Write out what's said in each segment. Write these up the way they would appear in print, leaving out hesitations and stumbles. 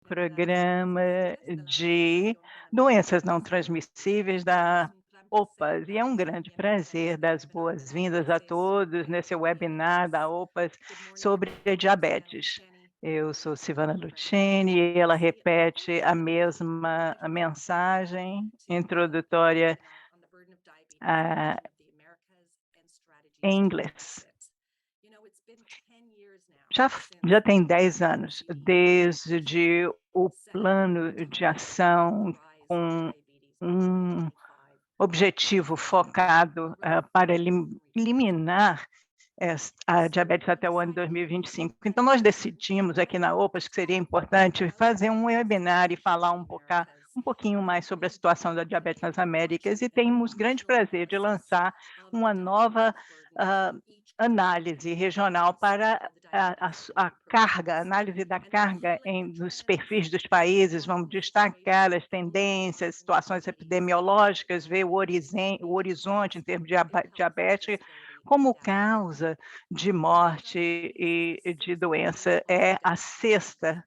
programa de doenças não transmissíveis da OPAS, e é um grande prazer dar as boas-vindas a todos nesse webinar da OPAS sobre a diabetes. Eu sou Silvana Lucchini e ela repete a mesma mensagem introdutória ah, em inglês. Já tem 10 anos, desde o plano de ação com um objetivo focado, para eliminar a diabetes até o ano 2025. Então nós decidimos aqui na OPAS que seria importante fazer um webinar e falar um pouquinho mais sobre a situação da diabetes nas Américas, e temos grande prazer de lançar uma nova, análise regional para a carga, análise da carga nos perfis dos países. Vamos destacar as tendências, situações epidemiológicas, ver o horizonte em termos de diabetes como causa de morte e de doença. É a sexta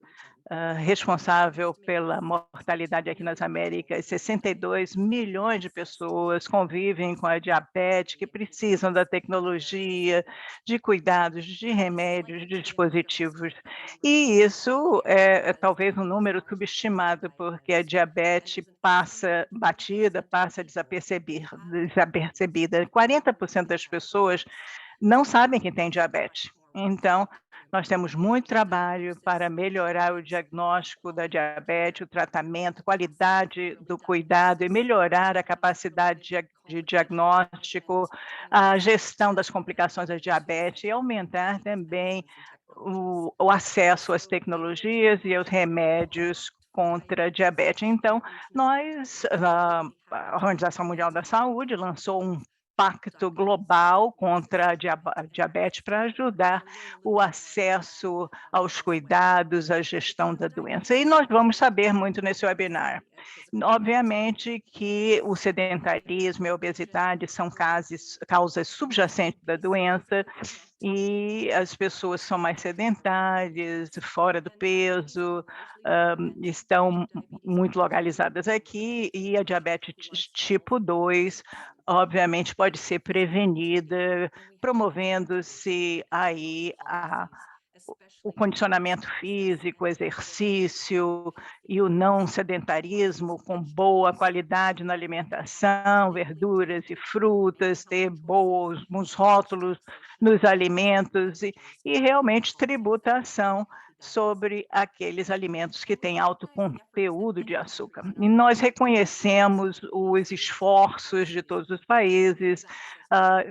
responsável pela mortalidade aqui nas Américas. 62 milhões de pessoas convivem com a diabetes, que precisam da tecnologia, de cuidados, de remédios, de dispositivos. E isso é talvez um número subestimado, porque a diabetes passa batida, passa desapercebida. 40% das pessoas não sabem que tem diabetes. Então, nós temos muito trabalho para melhorar o diagnóstico da diabetes, o tratamento, qualidade do cuidado e melhorar a capacidade de diagnóstico, a gestão das complicações da diabetes e aumentar também o acesso às tecnologias e aos remédios contra a diabetes. Então, a Organização Mundial da Saúde lançou um pacto global contra a diabetes para ajudar o acesso aos cuidados, à gestão da doença. E nós vamos saber muito nesse webinar. Obviamente que o sedentarismo e a obesidade são causas subjacentes da doença, e as pessoas são mais sedentárias, fora do peso, estão muito localizadas aqui, e a diabetes tipo 2, obviamente, pode ser prevenida, promovendo-se aí o condicionamento físico, o exercício e o não sedentarismo, com boa qualidade na alimentação, verduras e frutas, ter bons rótulos nos alimentos e realmente tributação sobre aqueles alimentos que têm alto conteúdo de açúcar. E nós reconhecemos os esforços de todos os países, ah,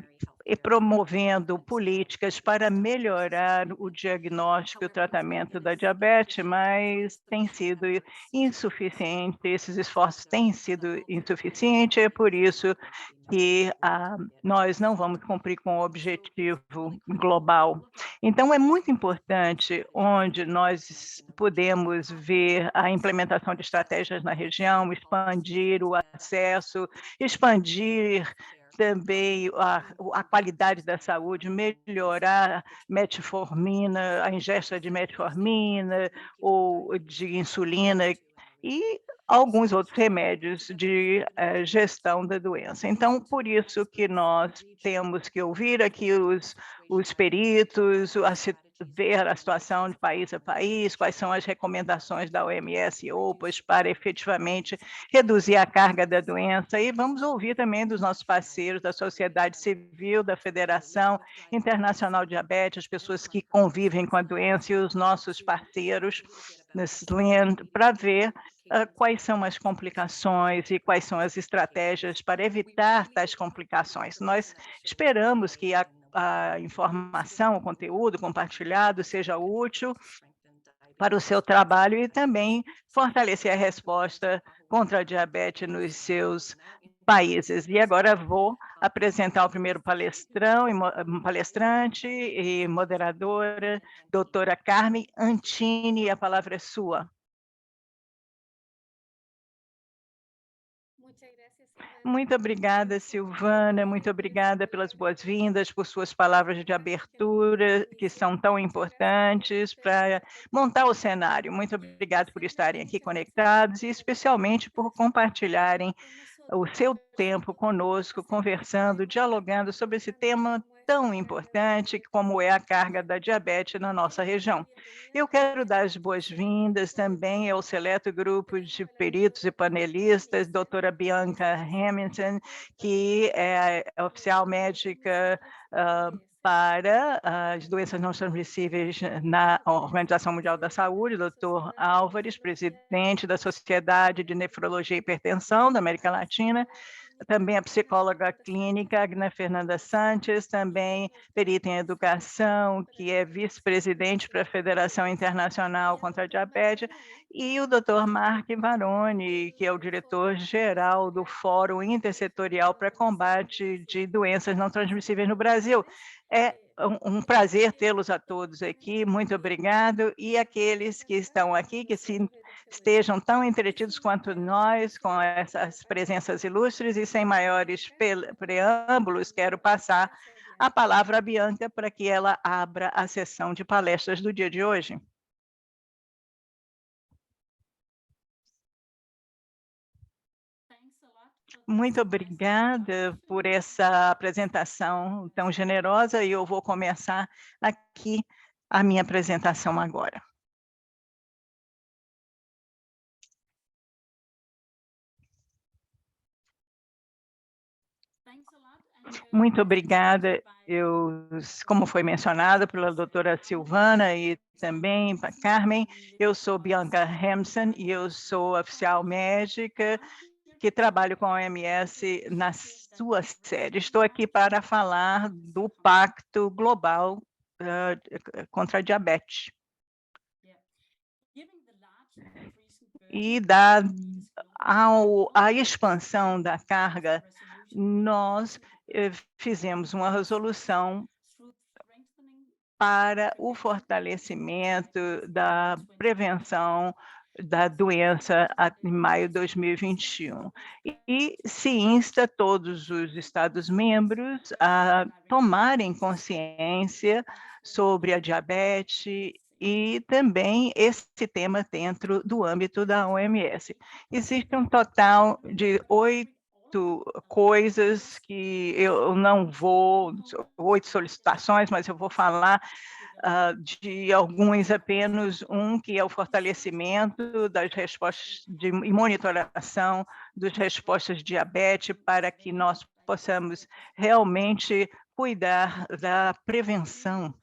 e promovendo políticas para melhorar o diagnóstico e o tratamento da diabetes, mas tem sido insuficiente, esses esforços têm sido insuficientes, é por isso que nós não vamos cumprir com o objetivo global. Então, é muito importante onde nós podemos ver a implementação de estratégias na região, expandir o acesso, expandir também a qualidade da saúde, melhorar metformina, a ingesta de metformina ou de insulina e alguns outros remédios de gestão da doença. Então, por isso que nós temos que ouvir aqui os peritos, ver a situação de país a país, quais são as recomendações da OMS e OPAS para efetivamente reduzir a carga da doença, e vamos ouvir também dos nossos parceiros da sociedade civil, da Federação Internacional de Diabetes, as pessoas que convivem com a doença e os nossos parceiros nesse para ver quais são as complicações e quais são as estratégias para evitar tais complicações. Nós esperamos que a informação, o conteúdo compartilhado seja útil para o seu trabalho e também fortalecer a resposta contra a diabetes nos seus países. E agora vou apresentar o primeiro palestrante e moderadora, doutora Carmen Antini, a palavra é sua. Muito obrigada, Silvana, muito obrigada pelas boas-vindas, por suas palavras de abertura, que são tão importantes para montar o cenário. Muito obrigada por estarem aqui conectados e especialmente por compartilharem o seu tempo conosco, conversando, dialogando sobre esse tema tão importante como é a carga da diabetes na nossa região. Eu quero dar as boas-vindas também ao seleto grupo de peritos e panelistas, doutora Bianca Hamilton, que é a oficial médica para as doenças não transmissíveis na Organização Mundial da Saúde, doutor Álvares, presidente da Sociedade de Nefrologia e Hipertensão da América Latina, também a psicóloga clínica Agna Fernanda Sanches, também perita em educação, que é vice-presidente para a Federação Internacional contra a Diabetes, e o Dr. Mark Varone, que é o diretor-geral do Fórum Intersetorial para Combate de Doenças Não Transmissíveis no Brasil. É um prazer tê-los a todos aqui, muito obrigado, e aqueles que estão aqui, que se estejam tão entretidos quanto nós com essas presenças ilustres, e sem maiores preâmbulos, quero passar a palavra à Bianca para que ela abra a sessão de palestras do dia de hoje. Muito obrigada por essa apresentação tão generosa e eu vou começar aqui a minha apresentação agora. Muito obrigada. Como foi mencionado pela doutora Silvana e também para Carmen, eu sou Bianca Hamson e eu sou oficial médica que trabalho com a OMS na sua sede. Estou aqui para falar do Pacto Global contra a Diabetes. E a expansão da carga, nós fizemos uma resolução para o fortalecimento da prevenção da doença em maio de 2021. E se insta todos os Estados-membros a tomarem consciência sobre a diabetes e também esse tema dentro do âmbito da OMS. Existe um total de 8 coisas que eu não vou, 8 solicitações, mas eu vou falar de alguns apenas, que é o fortalecimento das respostas e monitoração das respostas de diabetes para que nós possamos realmente cuidar da prevenção.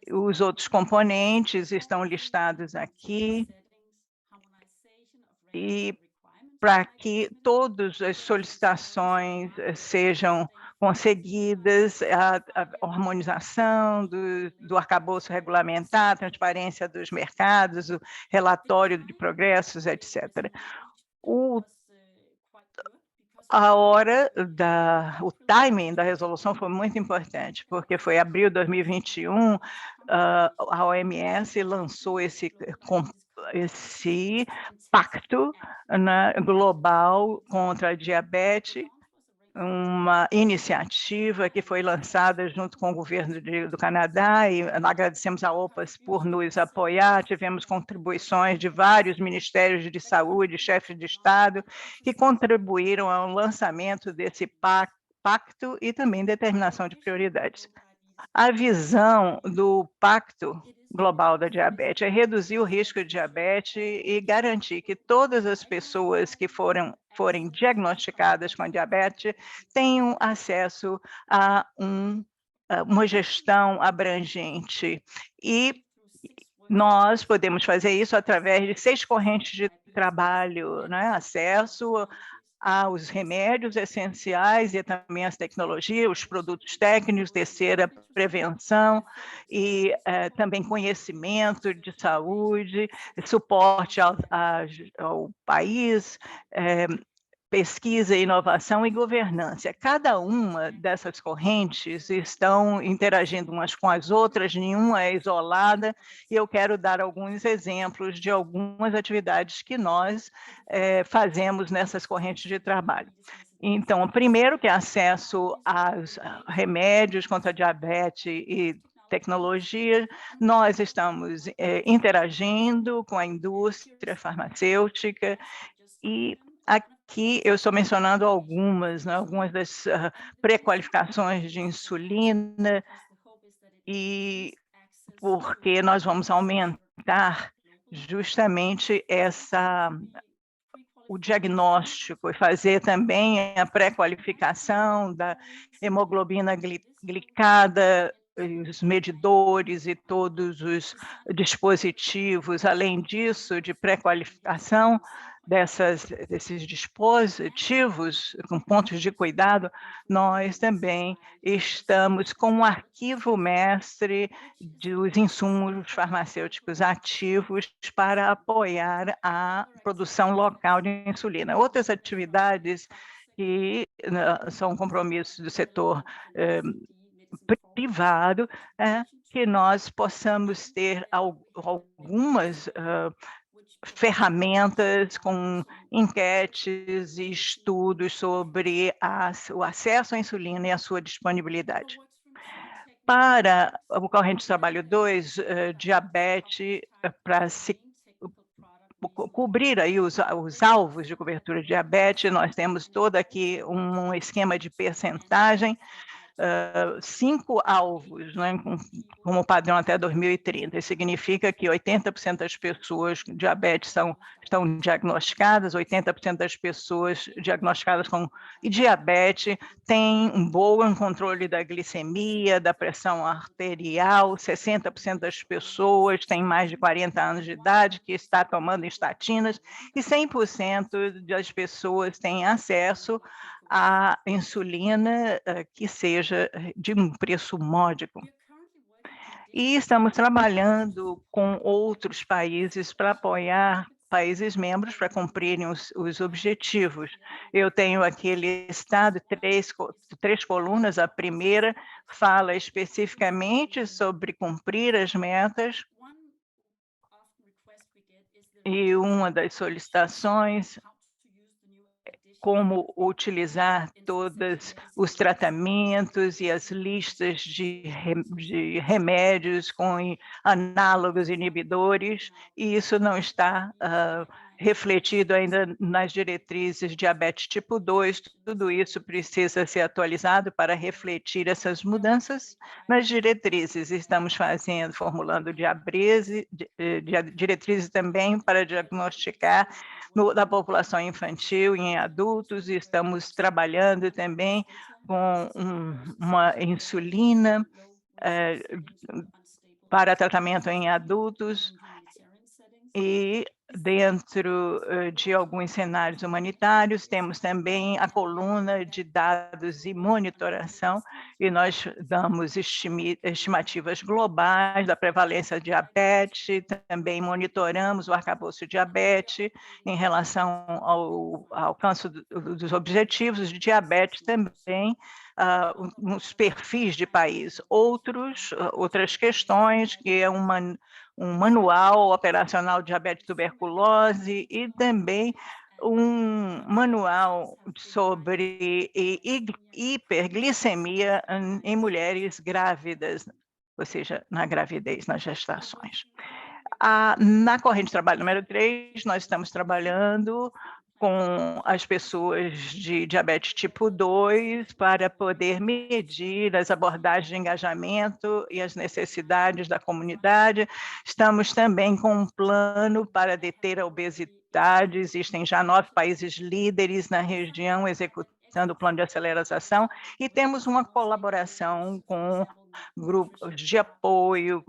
Os outros componentes estão listados aqui e para que todas as solicitações sejam conseguidas, a harmonização do arcabouço regulamentar, a transparência dos mercados, o relatório de progressos, etc. O timing da resolução foi muito importante, porque foi abril de 2021, a OMS lançou esse pacto, né, global contra a diabetes, uma iniciativa que foi lançada junto com o governo do Canadá, e agradecemos a OPAS por nos apoiar. Tivemos contribuições de vários ministérios de saúde, chefes de Estado, que contribuíram ao lançamento desse pacto e também determinação de prioridades. A visão do Pacto Global da Diabetes é reduzir o risco de diabetes e garantir que todas as pessoas que forem diagnosticadas com diabetes tenham acesso a uma gestão abrangente. E nós podemos fazer isso através de 6 correntes de trabalho, né? Acesso aos remédios essenciais e também às tecnologias, os produtos técnicos, terceira, prevenção e também conhecimento de saúde, suporte ao país, pesquisa, inovação e governança. Cada uma dessas correntes estão interagindo umas com as outras, nenhuma é isolada, e eu quero dar alguns exemplos de algumas atividades que nós fazemos nessas correntes de trabalho. Então, o primeiro que é acesso aos remédios contra a diabetes e tecnologia, nós estamos, interagindo com a indústria farmacêutica e aqui eu estou mencionando algumas, né, algumas das, pré-qualificações de insulina, e porque nós vamos aumentar justamente o diagnóstico e fazer também a pré-qualificação da hemoglobina glicada, os medidores e todos os dispositivos. Além disso, de pré-qualificação desses dispositivos com pontos de cuidado, nós também estamos com um arquivo mestre dos insumos farmacêuticos ativos para apoiar a produção local de insulina. Outras atividades que são compromissos do setor privado, que nós possamos ter algumas ferramentas com enquetes e estudos sobre o acesso à insulina e a sua disponibilidade. Para o corrente de trabalho 2, diabetes, para se cobrir aí os alvos de cobertura de diabetes, nós temos todo aqui um esquema de percentagem, 5 alvos, né, como padrão até 2030. Isso significa que 80% das pessoas com diabetes estão diagnosticadas, 80% das pessoas diagnosticadas com diabetes têm um bom controle da glicemia, da pressão arterial, 60% das pessoas têm mais de 40 anos de idade que está tomando estatinas e 100% das pessoas têm acesso a insulina que seja de um preço módico. E estamos trabalhando com outros países para apoiar países membros para cumprirem os objetivos. Eu tenho aqui listado três colunas. A primeira fala especificamente sobre cumprir as metas, e uma das solicitações como utilizar todos os tratamentos e as listas de remédios com análogos inibidores, e isso não está refletido ainda nas diretrizes de diabetes tipo 2. Tudo isso precisa ser atualizado para refletir essas mudanças nas diretrizes. Estamos formulando diretrizes também para diagnosticar da população infantil e em adultos, e estamos trabalhando também com uma insulina para tratamento em adultos, e dentro de alguns cenários humanitários, temos também a coluna de dados e monitoração, e nós damos estimativas globais da prevalência de diabetes, também monitoramos o arcabouço de diabetes em relação ao alcance dos objetivos de diabetes também, nos perfis de país. Outras questões, que é um manual operacional de diabetes e tuberculose, e também um manual sobre hiperglicemia em mulheres grávidas, ou seja, na gravidez, nas gestações. Na corrente de trabalho número 3, nós estamos trabalhando com as pessoas de diabetes tipo 2 para poder medir as abordagens de engajamento e as necessidades da comunidade. Estamos também com um plano para deter a obesidade. Existem já 9 países líderes na região executando o plano de aceleração, e temos uma colaboração com grupos de apoio,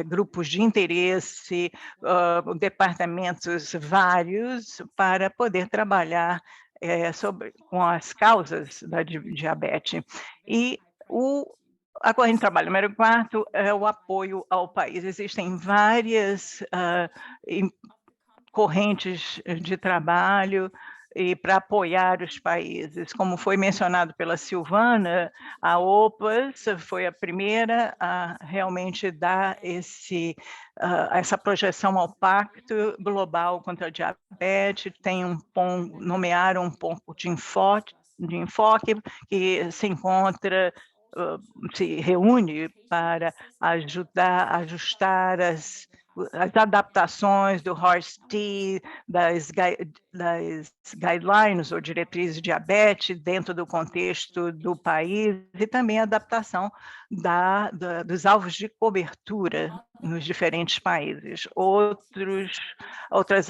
grupos de interesse, departamentos vários, para poder trabalhar com as causas da diabetes. E a corrente de trabalho número 4 é o apoio ao país. Existem várias correntes de trabalho e para apoiar os países. Como foi mencionado pela Silvana, a OPAS foi a primeira a realmente dar essa projeção ao Pacto Global contra a Diabetes. Nomearam um ponto de enfoque que se encontra, se reúne para ajudar a ajustar as adaptações do HORS-T, das guidelines ou diretrizes de diabetes dentro do contexto do país e também a adaptação dos alvos de cobertura nos diferentes países. Outras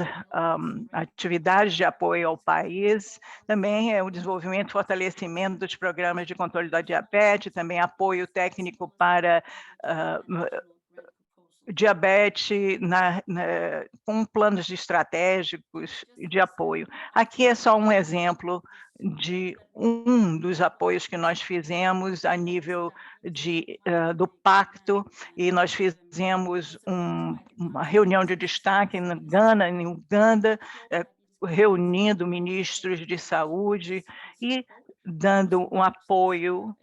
atividades de apoio ao país também é o desenvolvimento e fortalecimento dos programas de controle da diabetes, também apoio técnico para diabetes com planos estratégicos de apoio. Aqui é só um exemplo de um dos apoios que nós fizemos a nível do pacto, e nós fizemos uma reunião de destaque em Gana, em Uganda, reunindo ministros de saúde e dando um apoio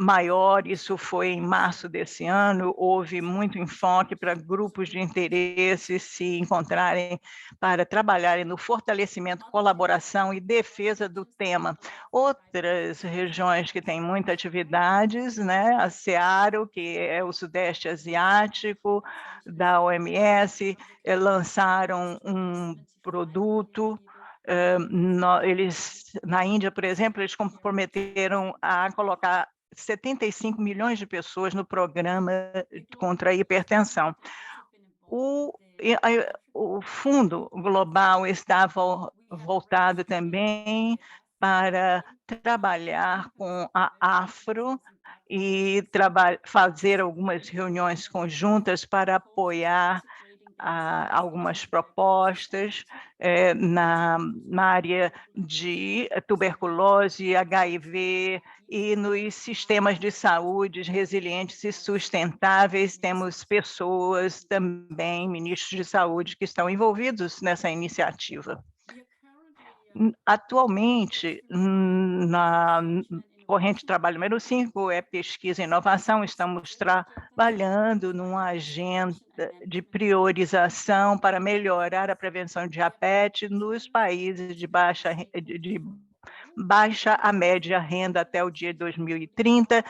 maior. Isso foi em março desse ano. Houve muito enfoque para grupos de interesse se encontrarem para trabalharem no fortalecimento, colaboração e defesa do tema. Outras regiões que têm muitas atividades, né? A CEARO, que é o Sudeste Asiático, da OMS, lançaram um produto. Eles, na Índia, por exemplo, eles comprometeram a colocar 75 milhões de pessoas no programa contra a hipertensão. O fundo global estava voltado também para trabalhar com a Afro e fazer algumas reuniões conjuntas para apoiar algumas propostas na área de tuberculose, HIV e nos sistemas de saúde resilientes e sustentáveis. Temos pessoas também, ministros de saúde, que estão envolvidos nessa iniciativa. Atualmente, na corrente de trabalho número 5 é pesquisa e inovação. Estamos trabalhando numa agenda de priorização para melhorar a prevenção de diabetes nos países de baixa a média renda até o dia 2030.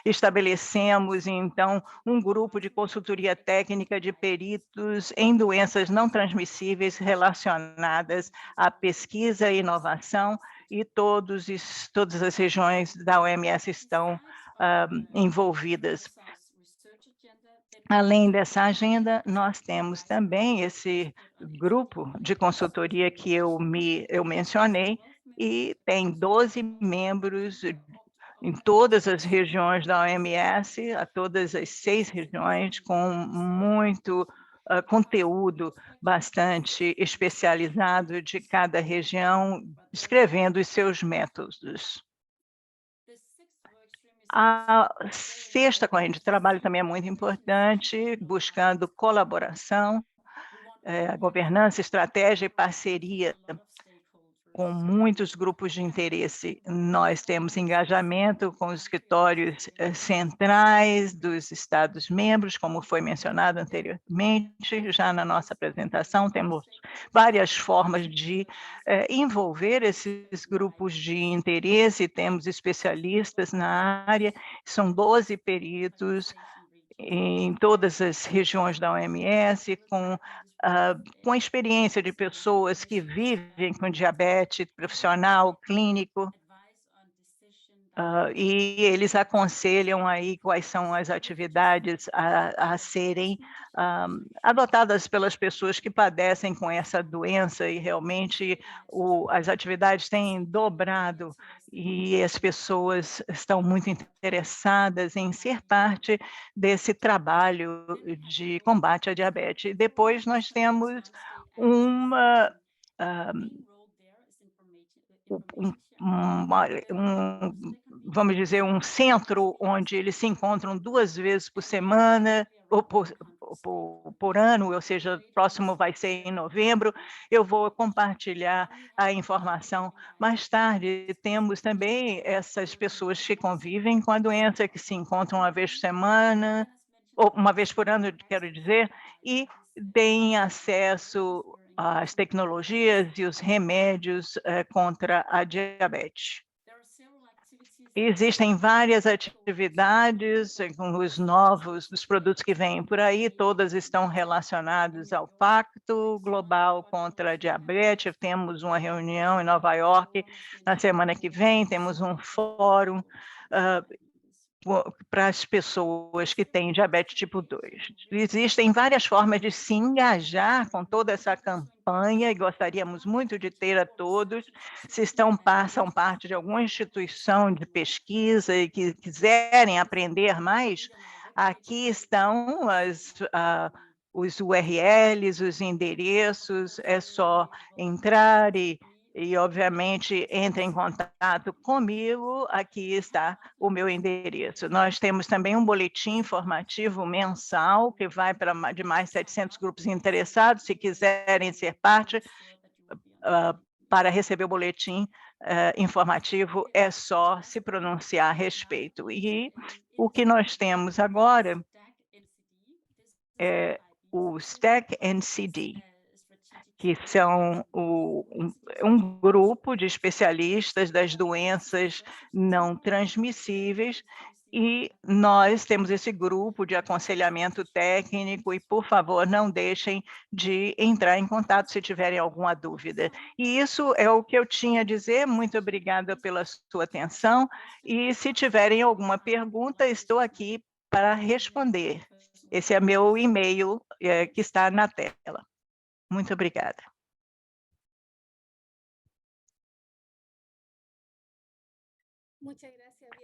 Estabelecemos, então, um grupo de consultoria técnica de peritos em doenças não transmissíveis relacionadas à pesquisa e inovação, e todas as regiões da OMS estão envolvidas. Além dessa agenda, nós temos também esse grupo de consultoria que eu mencionei, e tem 12 membros em todas as regiões da OMS, a todas as 6 regiões, com muito conteúdo bastante especializado de cada região, escrevendo os seus métodos. A 6ª corrente de trabalho também é muito importante, buscando colaboração, governança, estratégia e parceria com muitos grupos de interesse. Nós temos engajamento com os escritórios centrais dos Estados-membros, como foi mencionado anteriormente, já na nossa apresentação. Temos várias formas de envolver esses grupos de interesse, temos especialistas na área, são 12 peritos em todas as regiões da OMS, com a experiência de pessoas que vivem com diabetes profissional, clínico, e eles aconselham aí quais são as atividades a serem adotadas pelas pessoas que padecem com essa doença, e realmente as atividades têm dobrado, e as pessoas estão muito interessadas em ser parte desse trabalho de combate à diabetes. E depois nós temos vamos dizer, um centro onde eles se encontram 2 vezes por semana, ou por ano, ou seja, o próximo vai ser em novembro. Eu vou compartilhar a informação mais tarde. Temos também essas pessoas que convivem com a doença, que se encontram uma vez por semana, ou uma vez por ano, quero dizer, e têm acesso as tecnologias e os remédios contra a diabetes. Existem várias atividades com os novos dos produtos que vêm por aí, todas estão relacionadas ao Pacto Global contra a Diabetes. Temos uma reunião em Nova York na semana que vem, temos um fórum para as pessoas que têm diabetes tipo 2. Existem várias formas de se engajar com toda essa campanha e gostaríamos muito de ter a todos. Se são parte de alguma instituição de pesquisa e que quiserem aprender mais, aqui estão os URLs, os endereços, é só entrar e, obviamente, entre em contato comigo, aqui está o meu endereço. Nós temos também um boletim informativo mensal, que vai para de mais de 700 grupos interessados, se quiserem ser parte, para receber o boletim informativo, é só se pronunciar a respeito. E o que nós temos agora é o STAC NCD, que são um grupo de especialistas das doenças não transmissíveis, e nós temos esse grupo de aconselhamento técnico e, por favor, não deixem de entrar em contato se tiverem alguma dúvida. E isso é o que eu tinha a dizer. Muito obrigada pela sua atenção, e se tiverem alguma pergunta, estou aqui para responder. Esse é meu e-mail que está na tela. Muito obrigada.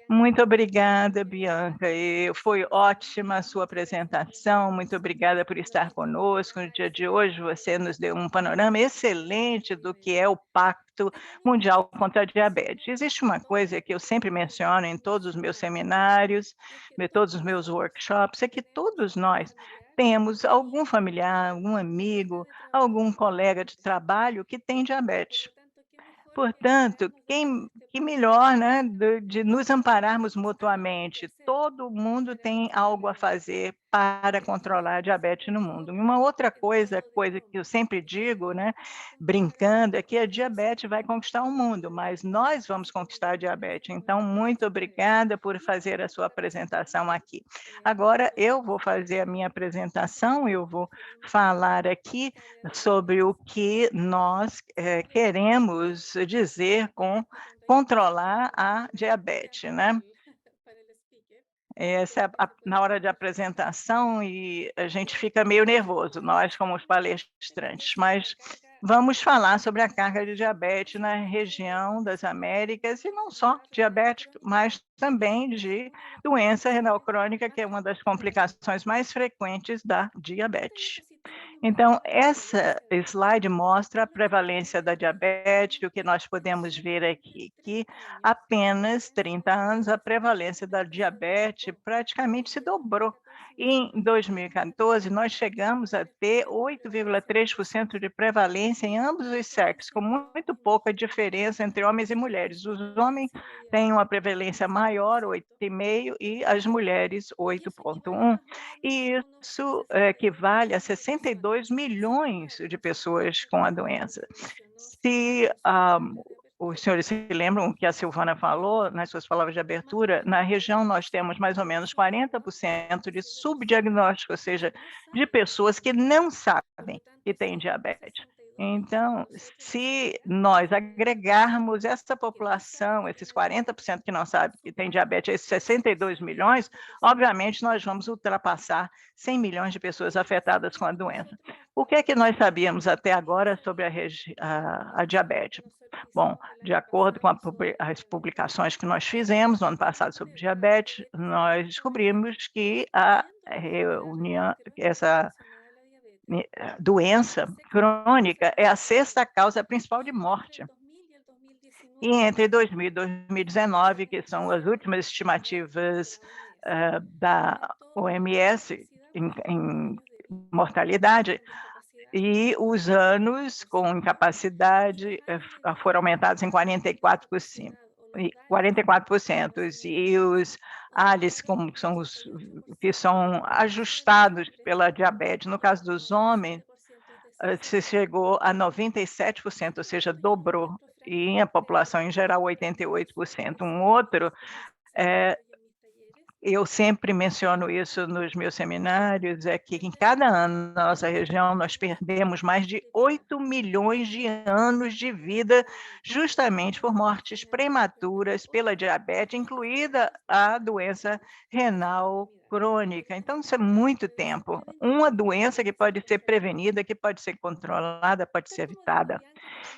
Muito obrigada, Bianca. Foi ótima a sua apresentação. Muito obrigada por estar conosco no dia de hoje. Você nos deu um panorama excelente do que é o Pacto Mundial contra a Diabetes. Existe uma coisa que eu sempre menciono em todos os meus seminários, em todos os meus workshops, é que todos nós temos algum familiar, algum amigo, algum colega de trabalho que tem diabetes. Portanto, que melhor, né, de nos ampararmos mutuamente. Todo mundo tem algo a fazer para controlar a diabetes no mundo. E uma outra coisa que eu sempre digo, né, brincando, é que a diabetes vai conquistar o mundo, mas nós vamos conquistar a diabetes. Então, muito obrigada por fazer a sua apresentação aqui. Agora, eu vou fazer a minha apresentação, eu vou falar aqui sobre o que nós queremos dizer com controlar a diabetes, né? Essa é na hora de apresentação e a gente fica meio nervoso, nós como os palestrantes, mas vamos falar sobre a carga de diabetes na região das Américas, e não só diabetes, mas também de doença renal crônica, que é uma das complicações mais frequentes da diabetes. Então, essa slide mostra a prevalência da diabetes. O que nós podemos ver aqui, que apenas 30 anos a prevalência da diabetes praticamente se dobrou. Em 2014, nós chegamos a ter 8,3% de prevalência em ambos os sexos, com muito pouca diferença entre homens e mulheres. Os homens têm uma prevalência maior, 8,5%, e as mulheres, 8,1%. E isso equivale a 62 milhões de pessoas com a doença. Se os senhores se lembram que a Silvana falou nas suas palavras de abertura, na região nós temos mais ou menos 40% de subdiagnóstico, ou seja, de pessoas que não sabem que têm diabetes. Então, se nós agregarmos essa população, esses 40% que não sabem que tem diabetes, esses 62 milhões, obviamente nós vamos ultrapassar 100 milhões de pessoas afetadas com a doença. O que é que nós sabíamos até agora sobre a diabetes? Bom, de acordo com as publicações que nós fizemos no ano passado sobre diabetes, nós descobrimos que essa doença crônica é a sexta causa principal de morte. E entre 2000 e 2019, que são as últimas estimativas da OMS em mortalidade, e os anos com incapacidade foram aumentados em 44%. E os ALIS, como são os que são ajustados pela diabetes, no caso dos homens, se chegou a 97%, ou seja, dobrou, e a população em geral 88%. Um outro, eh, eu sempre menciono isso nos meus seminários, é que em cada ano na nossa região nós perdemos mais de 8 milhões de anos de vida, justamente por mortes prematuras pela diabetes, incluída a doença renal crônica. Então isso é muito tempo. Uma doença que pode ser prevenida, que pode ser controlada, pode ser evitada.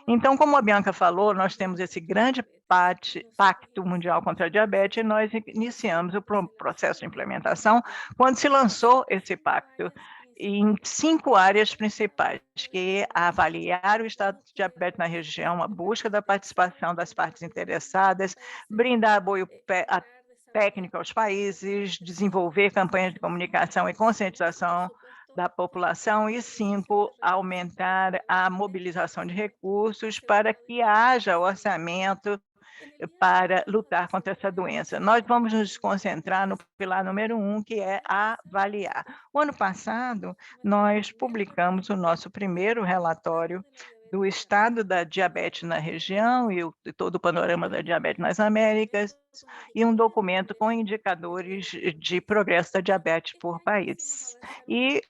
Então, como a Bianca falou, nós temos esse grande pacto mundial contra a diabetes e nós iniciamos o processo de implementação quando se lançou esse pacto em 5 áreas principais, que é avaliar o estado de diabetes na região, a busca da participação das partes interessadas, brindar apoio técnico aos países, desenvolver campanhas de comunicação e conscientização da população e 5, aumentar a mobilização de recursos para que haja orçamento para lutar contra essa doença. Nós vamos nos concentrar no pilar número 1, que é avaliar. O ano passado, nós publicamos o nosso primeiro relatório do estado da diabetes na região e todo o panorama da diabetes nas Américas, e um documento com indicadores de progresso da diabetes por país. E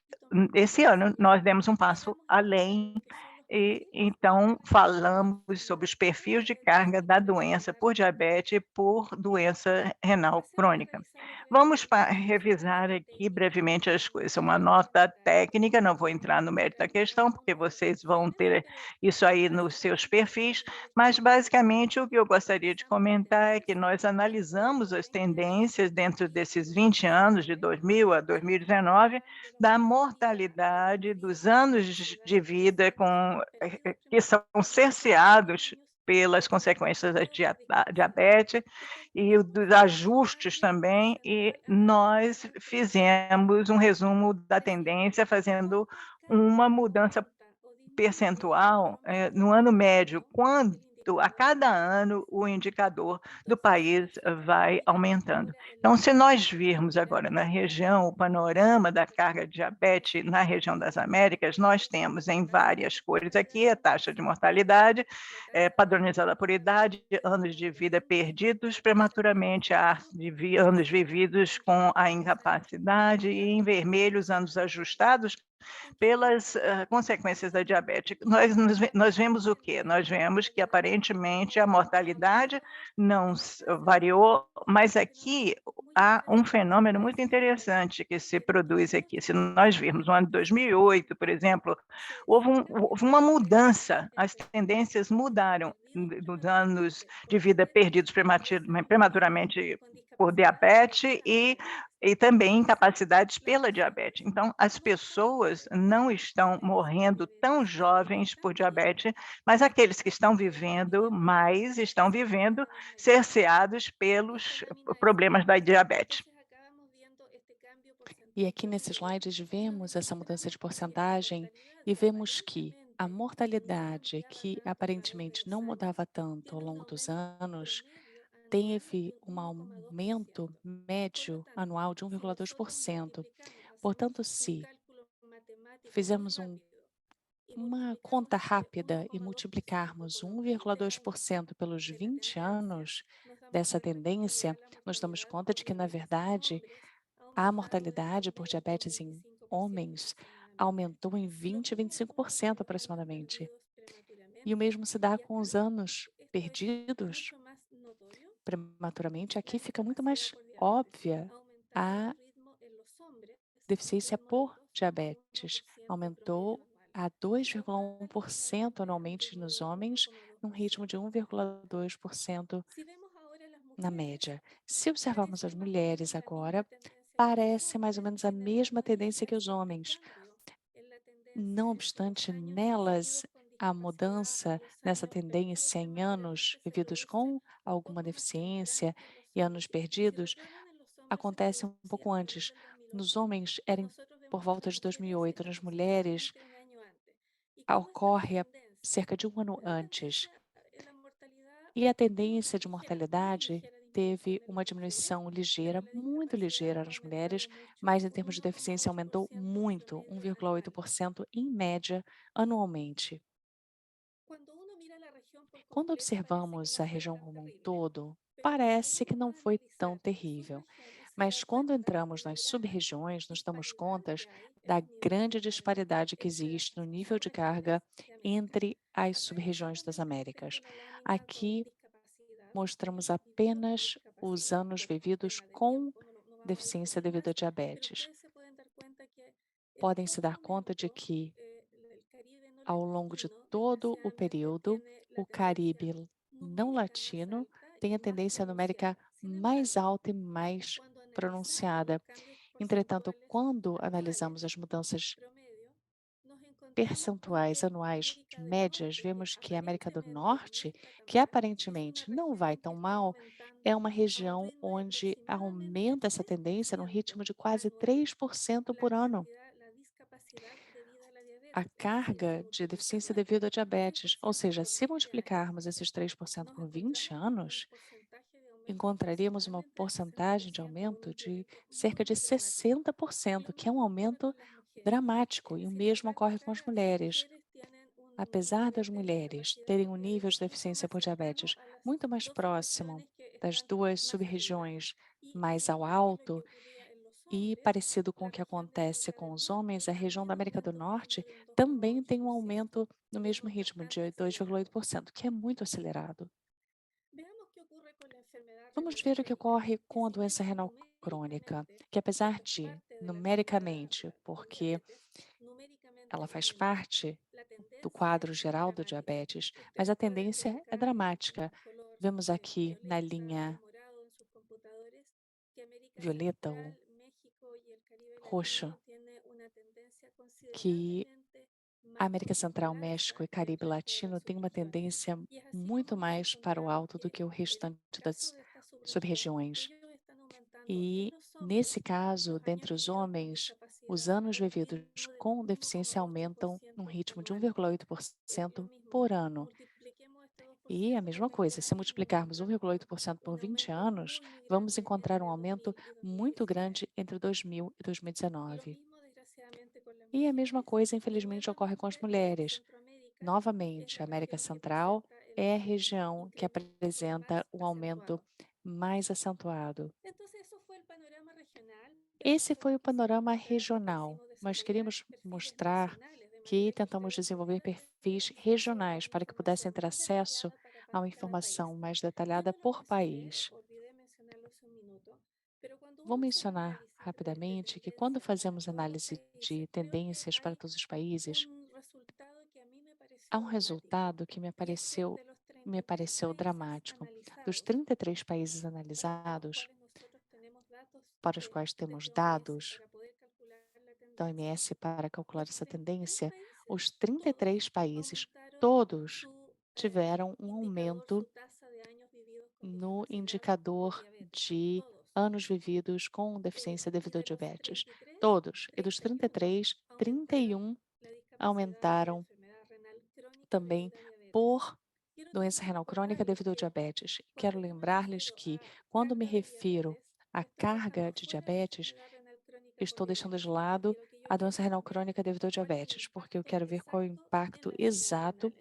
esse ano nós demos um passo além e então falamos sobre os perfis de carga da doença por diabetes e por doença renal crônica. Vamos revisar aqui brevemente as coisas. Uma nota técnica, não vou entrar no mérito da questão, porque vocês vão ter isso aí nos seus perfis, mas basicamente o que eu gostaria de comentar é que nós analisamos as tendências dentro desses 20 anos, de 2000 a 2019, da mortalidade, dos anos de vida que são cerceados pelas consequências da diabetes e dos ajustes também, e nós fizemos um resumo da tendência, fazendo uma mudança percentual, no ano médio, quando a cada ano o indicador do país vai aumentando. Então, se nós virmos agora na região o panorama da carga de diabetes na região das Américas, nós temos em várias cores aqui a taxa de mortalidade, padronizada por idade, anos de vida perdidos prematuramente, anos vividos com a incapacidade, e em vermelho os anos ajustados pelas consequências da diabetes. Nós vemos o quê? Nós vemos que aparentemente a mortalidade não variou, mas aqui há um fenômeno muito interessante que se produz aqui. Se nós virmos o ano de 2008, por exemplo, houve uma mudança, as tendências mudaram dos anos de vida perdidos prematuramente por diabetes e também incapacidades pela diabetes. Então, as pessoas não estão morrendo tão jovens por diabetes, mas aqueles que estão vivendo mais estão vivendo cerceados pelos problemas da diabetes. E aqui nesse slide vemos essa mudança de porcentagem e vemos que a mortalidade, que aparentemente não mudava tanto ao longo dos anos, teve um aumento médio anual de 1,2%. Portanto, se fizermos uma conta rápida e multiplicarmos 1,2% pelos 20 anos dessa tendência, nós damos conta de que, na verdade, a mortalidade por diabetes em homens aumentou em 20 a 25% aproximadamente. E o mesmo se dá com os anos perdidos prematuramente. Aqui fica muito mais óbvia a deficiência por diabetes. Aumentou a 2,1% anualmente nos homens, num ritmo de 1,2% na média. Se observarmos as mulheres agora, parece mais ou menos a mesma tendência que os homens. Não obstante, nelas, a mudança nessa tendência em anos vividos com alguma deficiência e anos perdidos acontece um pouco antes. Nos homens, era por volta de 2008, nas mulheres, ocorre cerca de um ano antes. E a tendência de mortalidade teve uma diminuição ligeira, muito ligeira nas mulheres, mas em termos de deficiência aumentou muito, 1,8% em média anualmente. Quando observamos a região como um todo, parece que não foi tão terrível, mas quando entramos nas sub-regiões, nos damos contas da grande disparidade que existe no nível de carga entre as sub-regiões das Américas. Aqui mostramos apenas os anos vividos com deficiência devido a diabetes. Podem se dar conta de que, ao longo de todo o período, o Caribe não latino tem a tendência numérica mais alta e mais pronunciada. Entretanto, quando analisamos as mudanças percentuais anuais médias, vemos que a América do Norte, que aparentemente não vai tão mal, é uma região onde aumenta essa tendência no ritmo de quase 3% por ano. A carga de deficiência devido a diabetes, ou seja, se multiplicarmos esses 3% por 20 anos, encontraríamos uma porcentagem de aumento de cerca de 60%, que é um aumento dramático, e o mesmo ocorre com as mulheres. Apesar das mulheres terem um nível de deficiência por diabetes muito mais próximo das duas sub-regiões mais ao alto e parecido com o que acontece com os homens, a região da América do Norte também tem um aumento no mesmo ritmo de 2,8%, que é muito acelerado. Vamos ver o que ocorre com a doença renal crônica, que apesar de, numericamente, porque ela faz parte do quadro geral do diabetes, mas a tendência é dramática. Vemos aqui na linha violeta ou roxa que a América Central, México e Caribe Latino têm uma tendência muito mais para o alto do que o restante das sub-regiões. E, nesse caso, dentre os homens, os anos vividos com deficiência aumentam num ritmo de 1,8% por ano. E a mesma coisa, se multiplicarmos 1,8% por 20 anos, vamos encontrar um aumento muito grande entre 2000 e 2019. E a mesma coisa, infelizmente, ocorre com as mulheres. Novamente, a América Central é a região que apresenta o aumento mais acentuado. Esse foi o panorama regional. Nós queríamos mostrar que tentamos desenvolver perfis regionais para que pudessem ter acesso a uma informação mais detalhada por país. Vou mencionar rapidamente que quando fazemos análise de tendências para todos os países, há um resultado que me pareceu dramático. Dos 33 países analisados, para os quais temos dados da OMS para calcular essa tendência, os 33 países, todos tiveram um aumento no indicador de anos vividos com deficiência devido a diabetes. Todos. E dos 33, 31 aumentaram também por doença renal crônica devido ao diabetes. Quero lembrar-lhes que, quando me refiro à carga de diabetes, estou deixando de lado a doença renal crônica devido ao diabetes, porque eu quero ver qual é o impacto exato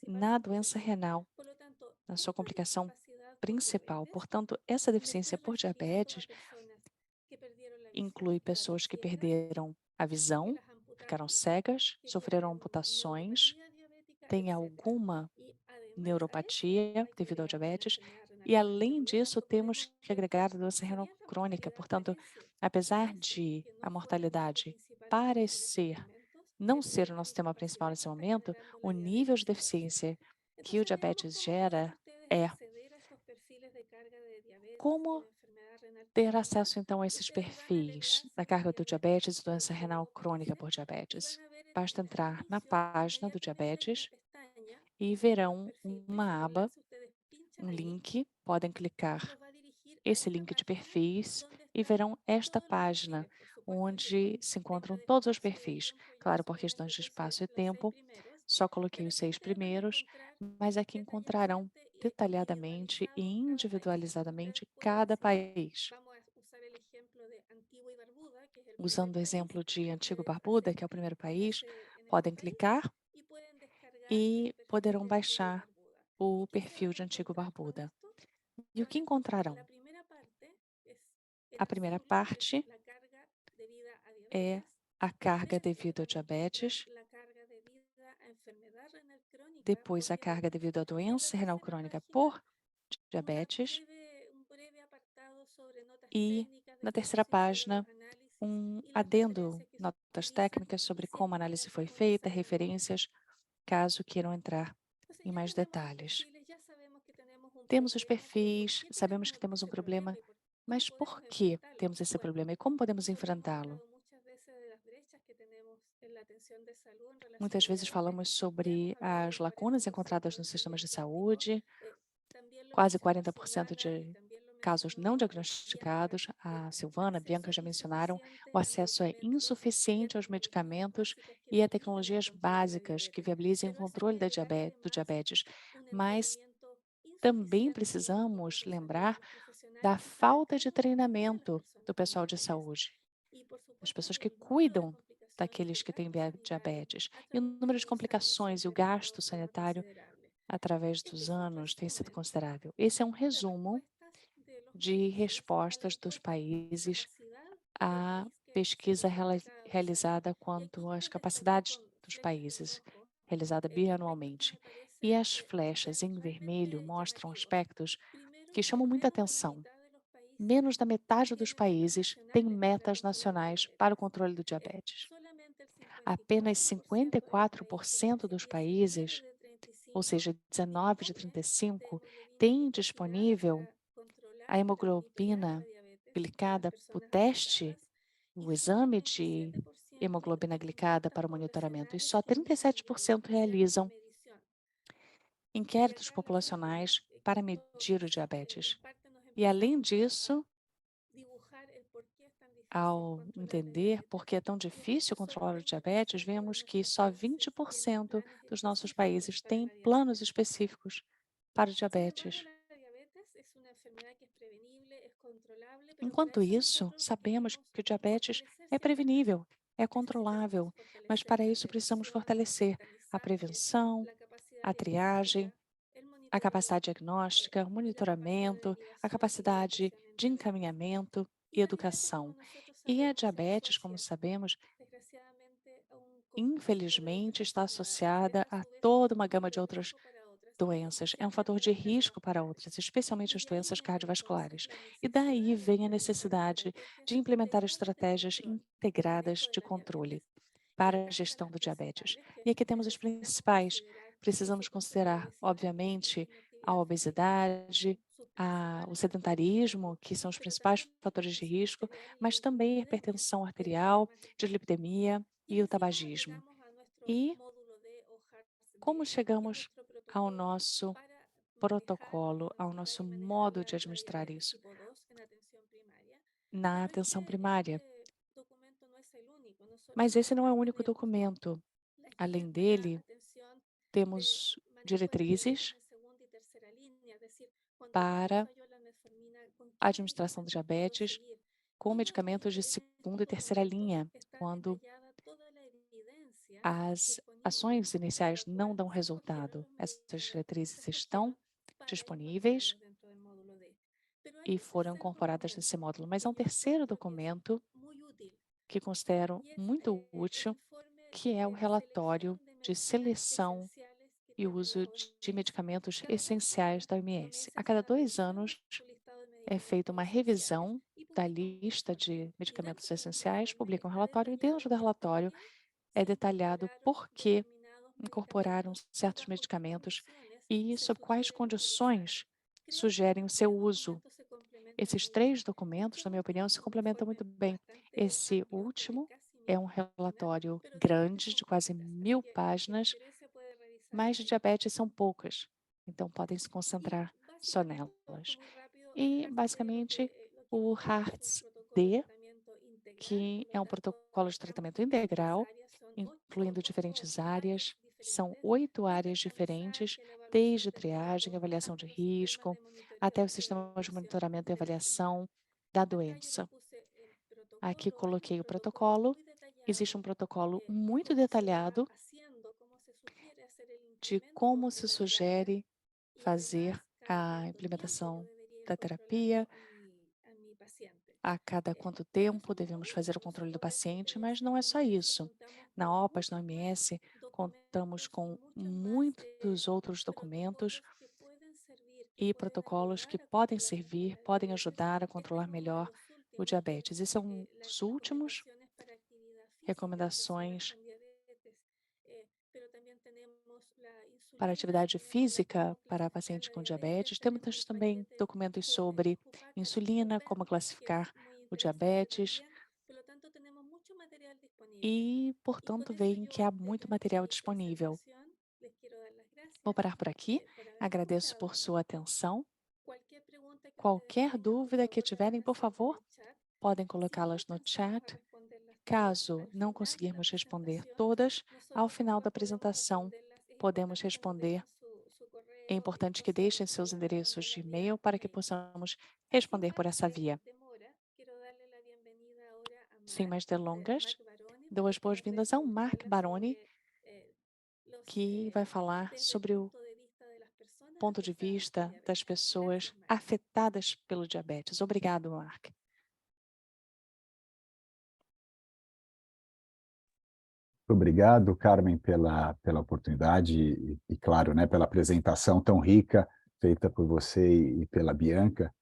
na doença renal, na sua complicação principal. Portanto, essa deficiência por diabetes inclui pessoas que perderam a visão, ficaram cegas, sofreram amputações, têm alguma neuropatia devido ao diabetes, e além disso temos que agregar a doença renal crônica. Portanto, apesar de a mortalidade parecer não ser o nosso tema principal nesse momento, o nível de deficiência que o diabetes gera é. Como ter acesso então a esses perfis da carga do diabetes e doença renal crônica por diabetes? Basta entrar na página do diabetes e verão uma aba, um link, podem clicar esse link de perfis e verão esta página, onde se encontram todos os perfis. Claro, por questões de espaço e tempo, só coloquei os 6 primeiros, mas aqui encontrarão detalhadamente e individualizadamente cada país. Usando o exemplo de Antigua e Barbuda, que é o primeiro país, podem clicar e poderão baixar o perfil de Antigua e Barbuda. E o que encontrarão? A primeira parte é a carga devido ao diabetes, depois a carga devido à doença renal crônica por diabetes e na terceira página um adendo, notas técnicas sobre como a análise foi feita, referências, caso queiram entrar em mais detalhes. Temos os perfis, sabemos que temos um problema, mas por que temos esse problema e como podemos enfrentá-lo? Muitas vezes falamos sobre as lacunas encontradas nos sistemas de saúde, quase 40% de casos não diagnosticados. A Silvana, a Bianca já mencionaram, o acesso é insuficiente aos medicamentos e a tecnologias básicas que viabilizem o controle do diabetes, mas também precisamos lembrar da falta de treinamento do pessoal de saúde, das pessoas que cuidam daqueles que têm diabetes. E o número de complicações e o gasto sanitário através dos anos tem sido considerável. Esse é um resumo de respostas dos países à pesquisa realizada quanto às capacidades dos países, realizada bianualmente. E as flechas em vermelho mostram aspectos que chamam muita atenção. Menos da metade dos países tem metas nacionais para o controle do diabetes. Apenas 54% dos países, ou seja, 19 de 35, têm disponível a hemoglobina glicada, o teste, o exame de hemoglobina glicada para o monitoramento, e só 37% realizam inquéritos populacionais para medir o diabetes. E além disso, ao entender por que é tão difícil controlar o diabetes, vemos que só 20% dos nossos países têm planos específicos para o diabetes. Enquanto isso, sabemos que o diabetes é prevenível, é controlável, mas para isso precisamos fortalecer a prevenção, a triagem, a capacidade diagnóstica, o monitoramento, a capacidade de encaminhamento e educação. E a diabetes, como sabemos, infelizmente está associada a toda uma gama de outras doenças. É um fator de risco para outras, especialmente as doenças cardiovasculares. E daí vem a necessidade de implementar estratégias integradas de controle para a gestão do diabetes. E aqui temos os principais. Precisamos considerar, obviamente, a obesidade, o sedentarismo, que são os principais fatores de risco, mas também a hipertensão arterial, dislipidemia e o tabagismo. E como chegamos ao nosso protocolo, ao nosso modo de administrar isso na atenção primária? Mas esse não é o único documento. Além dele, temos diretrizes para a administração do diabetes com medicamentos de segunda e terceira linha, quando as ações iniciais não dão resultado. Essas diretrizes estão disponíveis e foram incorporadas nesse módulo. Mas há um terceiro documento que considero muito útil, que é o relatório de seleção e uso de medicamentos essenciais da OMS. A cada 2 anos é feita uma revisão da lista de medicamentos essenciais, publica um relatório e dentro do relatório é detalhado por que incorporaram certos medicamentos e sob quais condições sugerem o seu uso. Esses três documentos, na minha opinião, se complementam muito bem. Esse último é um relatório grande, de quase 1.000 páginas, mas de diabetes são poucas, então podem se concentrar só nelas. E, basicamente, o HEARTS-D, que é um protocolo de tratamento integral, incluindo diferentes áreas, São 8 áreas diferentes, desde triagem, avaliação de risco, até o sistema de monitoramento e avaliação da doença. Aqui coloquei o protocolo. Existe um protocolo muito detalhado de como se sugere fazer a implementação da terapia, a cada quanto tempo devemos fazer o controle do paciente, mas não é só isso. Na OPAS, na OMS, contamos com muitos outros documentos e protocolos que podem servir, podem ajudar a controlar melhor o diabetes. Esses são os últimos recomendações para atividade física para pacientes com diabetes. Temos também documentos sobre insulina, como classificar o diabetes e, portanto, veem que há muito material disponível. Vou parar por aqui. Agradeço por sua atenção. Qualquer dúvida que tiverem, por favor, podem colocá-las no chat. Caso não conseguirmos responder todas, ao final da apresentação, podemos responder. É importante que deixem seus endereços de e-mail para que possamos responder por essa via. Sem mais delongas, dou as boas-vindas ao Mark Baroni, que vai falar sobre o ponto de vista das pessoas afetadas pelo diabetes. Obrigado, Mark. Obrigado, Carmen, pela oportunidade e, claro, né, pela apresentação tão rica feita por você e pela Bianca.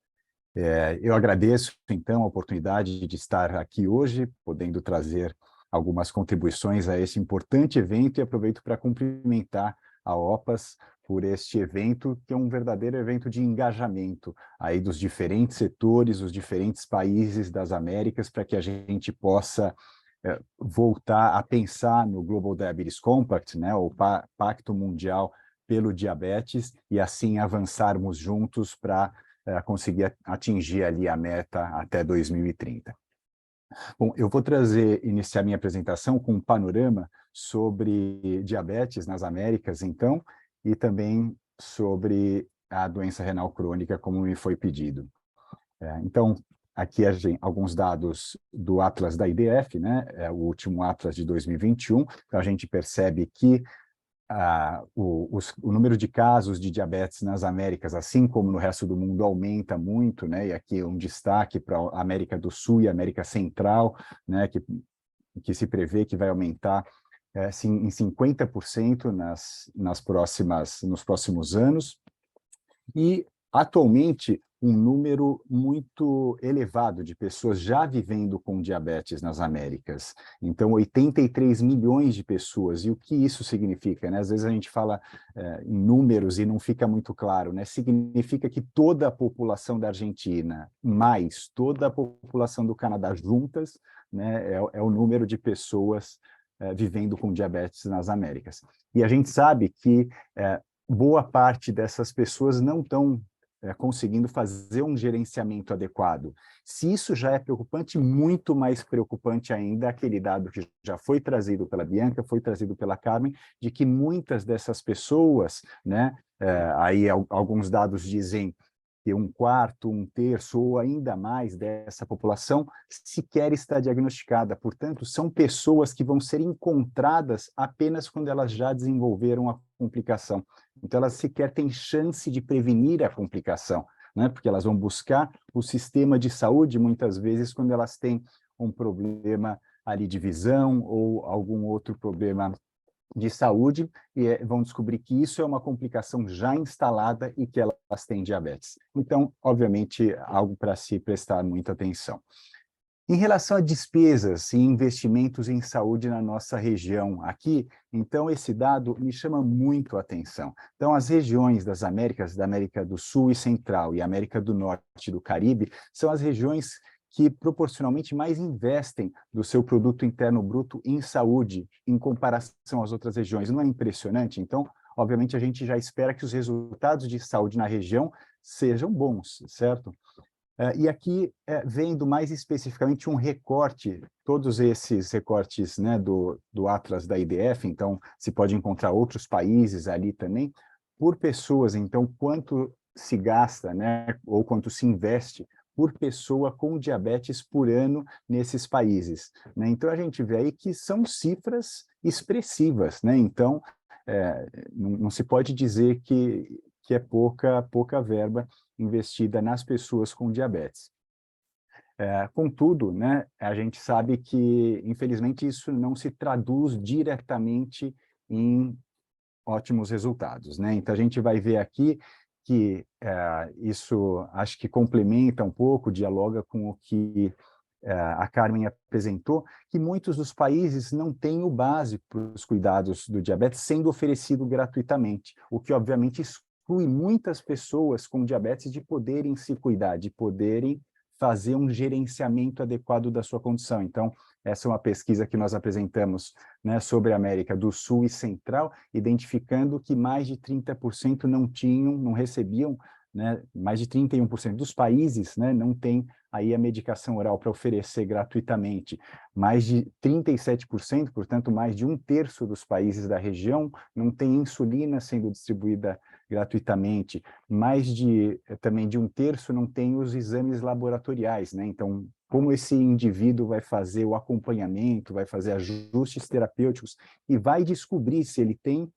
Eu agradeço, então, a oportunidade de estar aqui hoje, podendo trazer algumas contribuições a esse importante evento e aproveito para cumprimentar a OPAS por este evento, que é um verdadeiro evento de engajamento aí dos diferentes setores, os diferentes países das Américas, para que a gente possa voltar a pensar no Global Diabetes Compact, né, o Pacto Mundial pelo Diabetes, e assim avançarmos juntos para conseguir atingir ali a meta até 2030. Bom, eu vou iniciar minha apresentação com um panorama sobre diabetes nas Américas, então, e também sobre a doença renal crônica, como me foi pedido. Então, aqui alguns dados do Atlas da IDF, né? É o último Atlas de 2021. Então, a gente percebe que o número de casos de diabetes nas Américas, assim como no resto do mundo, aumenta muito, né? E aqui um destaque para a América do Sul e a América Central, né? Que se prevê que vai aumentar em 50% nos próximos anos. E, atualmente, um número muito elevado de pessoas já vivendo com diabetes nas Américas. Então, 83 milhões de pessoas. E o que isso significa, né? Às vezes a gente fala em números e não fica muito claro, né? Significa que toda a população da Argentina, mais toda a população do Canadá juntas, né, é o número de pessoas vivendo com diabetes nas Américas. E a gente sabe que boa parte dessas pessoas não estão conseguindo fazer um gerenciamento adequado. Se isso já é preocupante, muito mais preocupante ainda é aquele dado que já foi trazido pela Bianca, foi trazido pela Carmen, de que muitas dessas pessoas, né, aí alguns dados dizem que um quarto, um terço ou ainda mais dessa população sequer está diagnosticada. Portanto, são pessoas que vão ser encontradas apenas quando elas já desenvolveram a complicação. Então, elas sequer têm chance de prevenir a complicação, né? Porque elas vão buscar o sistema de saúde, muitas vezes, quando elas têm um problema ali de visão ou algum outro problema de saúde, e vão descobrir que isso é uma complicação já instalada e que elas têm diabetes. Então, obviamente, algo para se prestar muita atenção. Em relação a despesas e investimentos em saúde na nossa região aqui, então esse dado me chama muito a atenção. Então, as regiões das Américas, da América do Sul e Central e América do Norte e do Caribe, são as regiões que proporcionalmente mais investem do seu produto interno bruto em saúde, em comparação às outras regiões. Não é impressionante? Então, obviamente, a gente já espera que os resultados de saúde na região sejam bons, certo? E aqui, vendo mais especificamente um recorte, todos esses recortes, né, do Atlas da IDF, então se pode encontrar outros países ali também, por pessoas, então quanto se gasta, né, ou quanto se investe por pessoa com diabetes por ano nesses países, né? Então a gente vê aí que são cifras expressivas, né? Então não se pode dizer que é pouca verba investida nas pessoas com diabetes. Contudo, né, a gente sabe que, infelizmente, isso não se traduz diretamente em ótimos resultados, né? Então, a gente vai ver aqui que isso acho que complementa um pouco, dialoga com o que a Carmen apresentou, que muitos dos países não têm o básico para os cuidados do diabetes sendo oferecido gratuitamente, o que, obviamente, exclui muitas pessoas com diabetes de poderem se cuidar, de poderem fazer um gerenciamento adequado da sua condição. Então, essa é uma pesquisa que nós apresentamos, né, sobre a América do Sul e Central, identificando que mais de 30% não recebiam, né, mais de 31% dos países, né, não tem aí a medicação oral para oferecer gratuitamente. Mais de 37%, portanto, mais de 1/3 dos países da região não tem insulina sendo distribuída gratuitamente. Também de 1/3 não tem os exames laboratoriais, né? Então, como esse indivíduo vai fazer o acompanhamento, vai fazer ajustes terapêuticos e vai descobrir se ele tem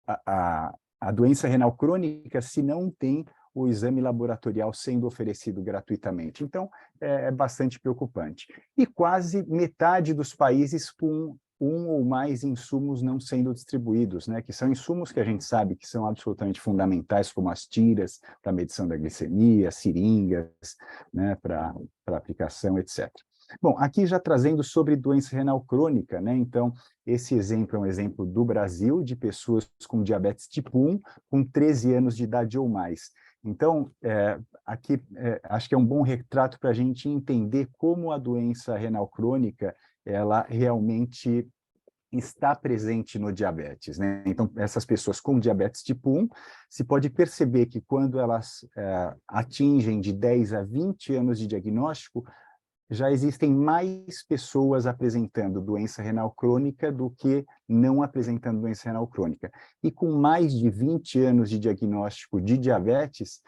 a doença renal crônica se não tem o exame laboratorial sendo oferecido gratuitamente. Então, é bastante preocupante. E quase metade dos países com um ou mais insumos não sendo distribuídos, né? Que são insumos que a gente sabe que são absolutamente fundamentais, como as tiras para medição da glicemia, seringas, né, para aplicação, etc. Bom, aqui já trazendo sobre doença renal crônica, né? Então, esse exemplo é um exemplo do Brasil, de pessoas com diabetes tipo 1, com 13 anos de idade ou mais. Então, aqui acho que é um bom retrato para a gente entender como a doença renal crônica ela realmente está presente no diabetes, né? Então, essas pessoas com diabetes tipo 1, se pode perceber que quando elas atingem de 10 a 20 anos de diagnóstico, já existem mais pessoas apresentando doença renal crônica do que não apresentando doença renal crônica. E com mais de 20 anos de diagnóstico de diabetes,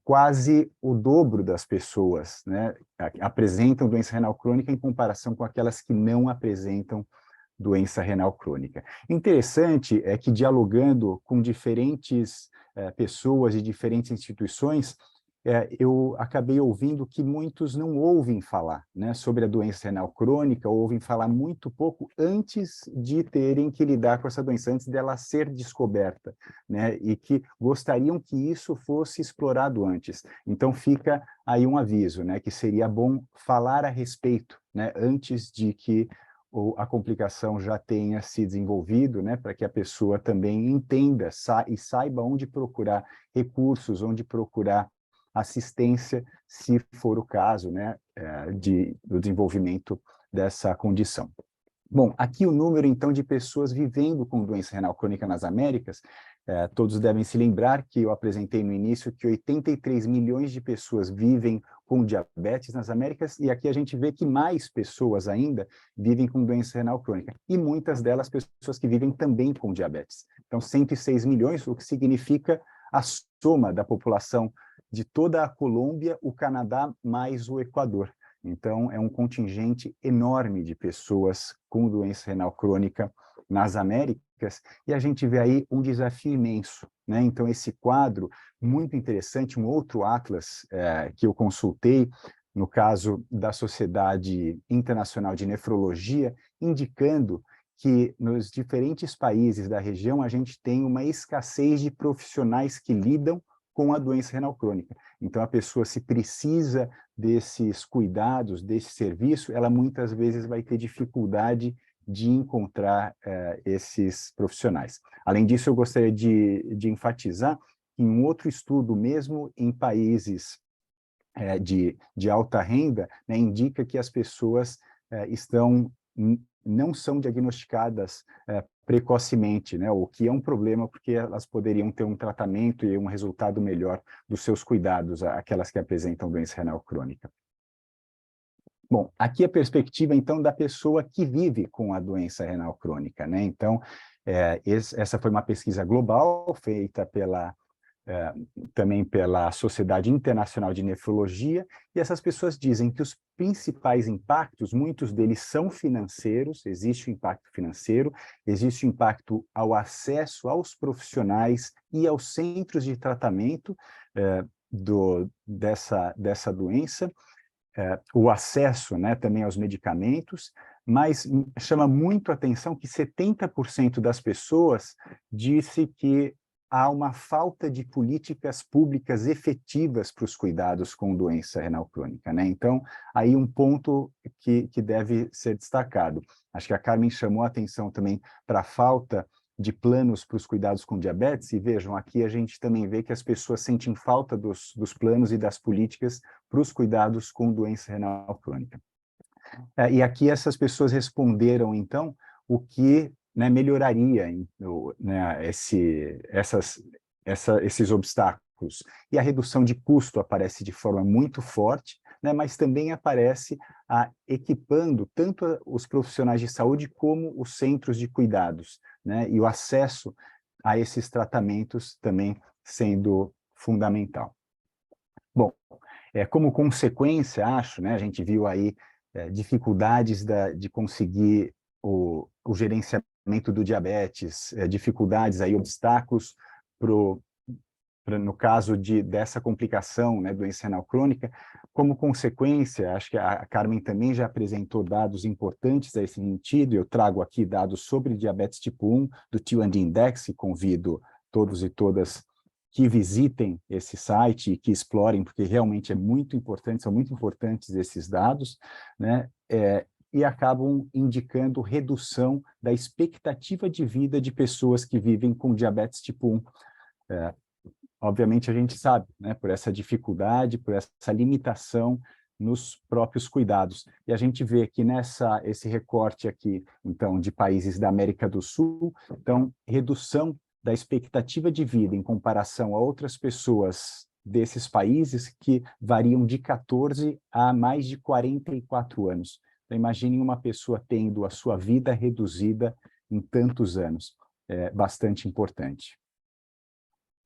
quase o dobro das pessoas, né, apresentam doença renal crônica em comparação com aquelas que não apresentam doença renal crônica. Interessante é que, dialogando com diferentes pessoas de diferentes instituições, eu acabei ouvindo que muitos não ouvem falar, né, sobre a doença renal crônica, ou ouvem falar muito pouco antes de terem que lidar com essa doença, antes dela ser descoberta, né, e que gostariam que isso fosse explorado antes. Então, fica aí um aviso, né, que seria bom falar a respeito, né, antes de que a complicação já tenha se desenvolvido, né, para que a pessoa também entenda e saiba onde procurar recursos, onde procurar assistência, se for o caso, né, do desenvolvimento dessa condição. Bom, aqui o número, então, de pessoas vivendo com doença renal crônica nas Américas, todos devem se lembrar que eu apresentei no início que 83 milhões de pessoas vivem com diabetes nas Américas, e aqui a gente vê que mais pessoas ainda vivem com doença renal crônica, e muitas delas pessoas que vivem também com diabetes. Então, 106 milhões, o que significa a soma da população de toda a Colômbia, o Canadá, mais o Equador. Então, é um contingente enorme de pessoas com doença renal crônica nas Américas, e a gente vê aí um desafio imenso, né? Então, esse quadro, muito interessante, um outro atlas que eu consultei, no caso da Sociedade Internacional de Nefrologia, indicando que nos diferentes países da região a gente tem uma escassez de profissionais que lidam com a doença renal crônica. Então, a pessoa, se precisa desses cuidados, desse serviço, ela muitas vezes vai ter dificuldade de encontrar esses profissionais. Além disso, eu gostaria de enfatizar que em um outro estudo, mesmo em países de alta renda, né, indica que as pessoas estão não são diagnosticadas precocemente, né? O que é um problema, porque elas poderiam ter um tratamento e um resultado melhor dos seus cuidados, aquelas que apresentam doença renal crônica. Bom, aqui a perspectiva, então, da pessoa que vive com a doença renal crônica, né? Então, essa foi uma pesquisa global feita também pela Sociedade Internacional de Nefrologia, e essas pessoas dizem que os principais impactos, muitos deles são financeiros, existe o impacto financeiro, existe o impacto ao acesso aos profissionais e aos centros de tratamento dessa doença, o acesso, né, também aos medicamentos, mas chama muito a atenção que 70% das pessoas disse que há uma falta de políticas públicas efetivas para os cuidados com doença renal crônica, né? Então, aí um ponto que deve ser destacado. Acho que a Carmen chamou a atenção também para a falta de planos para os cuidados com diabetes, e vejam, aqui a gente também vê que as pessoas sentem falta dos planos e das políticas para os cuidados com doença renal crônica. E aqui essas pessoas responderam, então, o que, né, melhoraria, né, esses obstáculos. E a redução de custo aparece de forma muito forte, né, mas também aparece equipando tanto os profissionais de saúde como os centros de cuidados, né, e o acesso a esses tratamentos também sendo fundamental. Bom, como consequência, acho, né, a gente viu aí dificuldades de conseguir o gerenciamento do diabetes, dificuldades aí, obstáculos no caso dessa complicação, né, doença renal crônica. Como consequência, acho que a Carmen também já apresentou dados importantes a esse sentido, eu trago aqui dados sobre diabetes tipo 1, do T1D Index, e convido todos e todas que visitem esse site e que explorem, porque realmente é muito importante, são muito importantes esses dados, né, e acabam indicando redução da expectativa de vida de pessoas que vivem com diabetes tipo 1. Obviamente a gente sabe, né, por essa dificuldade, por essa limitação nos próprios cuidados. E a gente vê que esse recorte aqui, então, de países da América do Sul, então, redução da expectativa de vida em comparação a outras pessoas desses países que variam de 14 a mais de 44 anos. Então, imaginem uma pessoa tendo a sua vida reduzida em tantos anos. É bastante importante.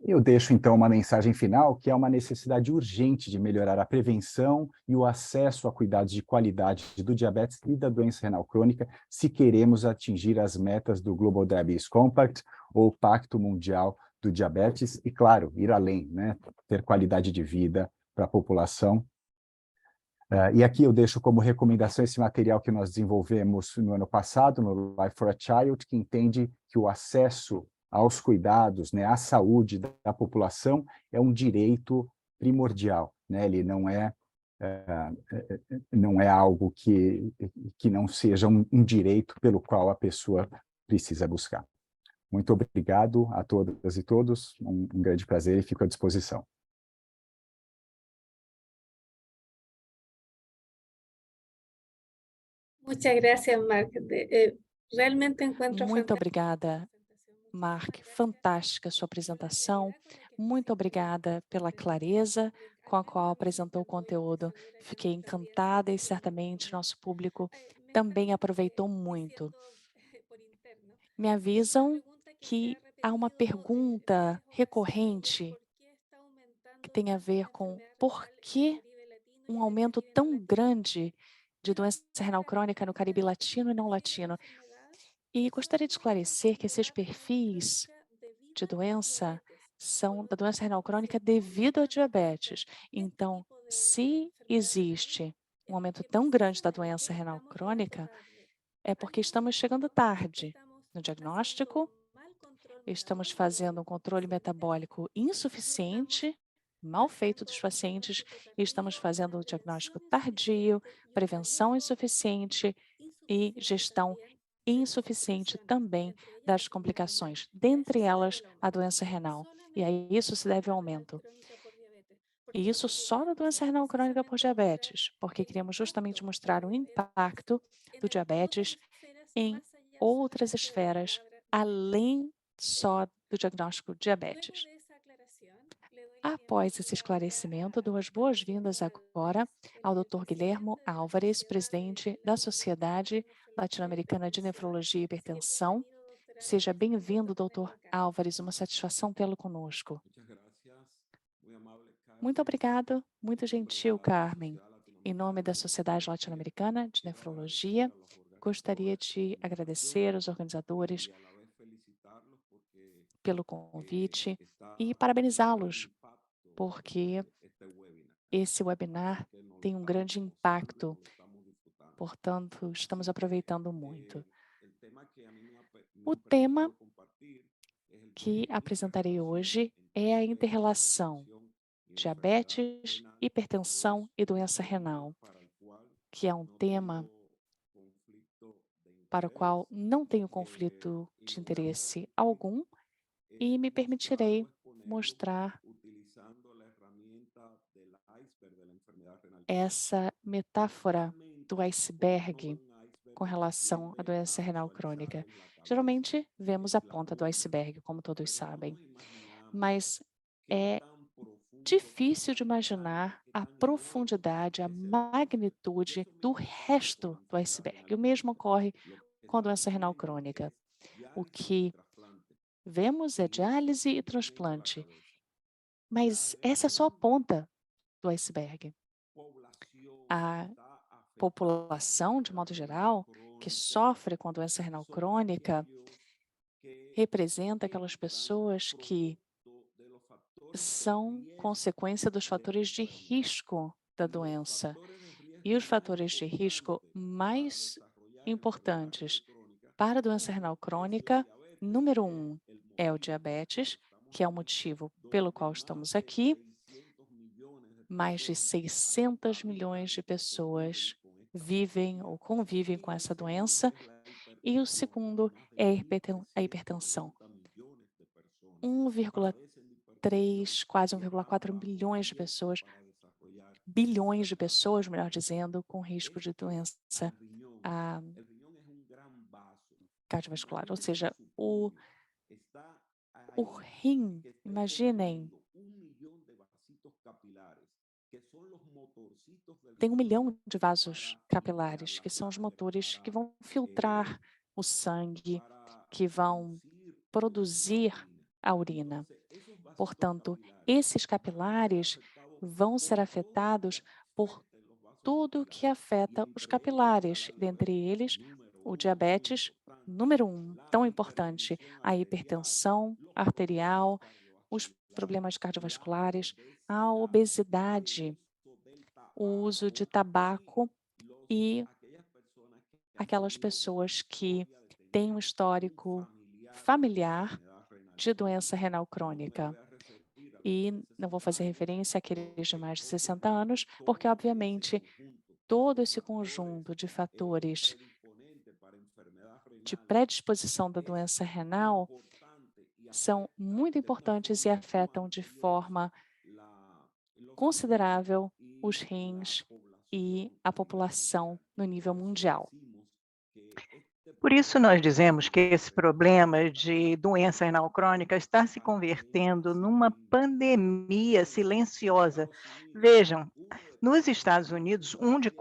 Eu deixo, então, uma mensagem final, que é uma necessidade urgente de melhorar a prevenção e o acesso a cuidados de qualidade do diabetes e da doença renal crônica, se queremos atingir as metas do Global Diabetes Compact, ou Pacto Mundial do Diabetes, e, claro, ir além, né? Ter qualidade de vida para a população. E aqui eu deixo como recomendação esse material que nós desenvolvemos no ano passado, no Life for a Child, que entende que o acesso aos cuidados, né, à saúde da população é um direito primordial, né? Ele não é algo que não seja um direito pelo qual a pessoa precisa buscar. Muito obrigado a todas e todos, um grande prazer e fico à disposição. Muchas gracias, Mark. Realmente encuentro Muito obrigada, Mark. Fantástica a sua apresentação. Muito obrigada pela clareza com a qual apresentou o conteúdo. Fiquei encantada e certamente nosso público também aproveitou muito. Me avisam que há uma pergunta recorrente que tem a ver com por que um aumento tão grande de doença renal crônica no Caribe Latino e não latino. E gostaria de esclarecer que esses perfis de doença são da doença renal crônica devido à diabetes. Então, se existe um aumento tão grande da doença renal crônica, é porque estamos chegando tarde no diagnóstico, estamos fazendo um controle metabólico insuficiente, mal feito dos pacientes, e estamos fazendo o diagnóstico tardio, prevenção insuficiente e gestão insuficiente também das complicações, dentre elas a doença renal. E aí isso se deve ao aumento. E isso só da doença renal crônica por diabetes, porque queremos justamente mostrar o impacto do diabetes em outras esferas, além só do diagnóstico diabetes. Após esse esclarecimento, dou as boas-vindas agora ao Dr. Guilhermo Álvares, presidente da Sociedade Latino-Americana de Nefrologia e Hipertensão. Seja bem-vindo, Dr. Álvares, uma satisfação tê-lo conosco. Muito obrigado, muito gentil, Carmen. Em nome da Sociedade Latino-Americana de Nefrologia, gostaria de agradecer aos organizadores pelo convite e parabenizá-los, porque esse webinar tem um grande impacto, portanto, estamos aproveitando muito. O tema que apresentarei hoje é a inter-relação diabetes, hipertensão e doença renal, que é um tema para o qual não tenho conflito de interesse algum e me permitirei mostrar essa metáfora do iceberg com relação à doença renal crônica. Geralmente, vemos a ponta do iceberg, como todos sabem, mas é difícil de imaginar a profundidade, a magnitude do resto do iceberg. O mesmo ocorre com a doença renal crônica. O que vemos é diálise e transplante, mas essa é só a ponta do iceberg. A população, de modo geral, que sofre com a doença renal crônica, representa aquelas pessoas que são consequência dos fatores de risco da doença. E os fatores de risco mais importantes para a doença renal crônica, número 1 é o diabetes, que é o motivo pelo qual estamos aqui. Mais de 600 milhões de pessoas vivem ou convivem com essa doença. E o segundo é a hipertensão. 1,3, quase 1,4 bilhões de pessoas, melhor dizendo, com risco de doença cardiovascular. Ou seja, o rim, imaginem, tem 1 milhão de vasos capilares, que são os motores que vão filtrar o sangue, que vão produzir a urina. Portanto, esses capilares vão ser afetados por tudo que afeta os capilares, dentre eles o diabetes, número 1, tão importante, a hipertensão arterial, os problemas cardiovasculares, a obesidade, o uso de tabaco e aquelas pessoas que têm um histórico familiar de doença renal crônica. E não vou fazer referência àqueles de mais de 60 anos, porque, obviamente, todo esse conjunto de fatores de predisposição da doença renal são muito importantes e afetam de forma considerável os rins e a população no nível mundial. Por isso, nós dizemos que esse problema de doença renal crônica está se convertendo numa pandemia silenciosa. Vejam, nos Estados Unidos, um de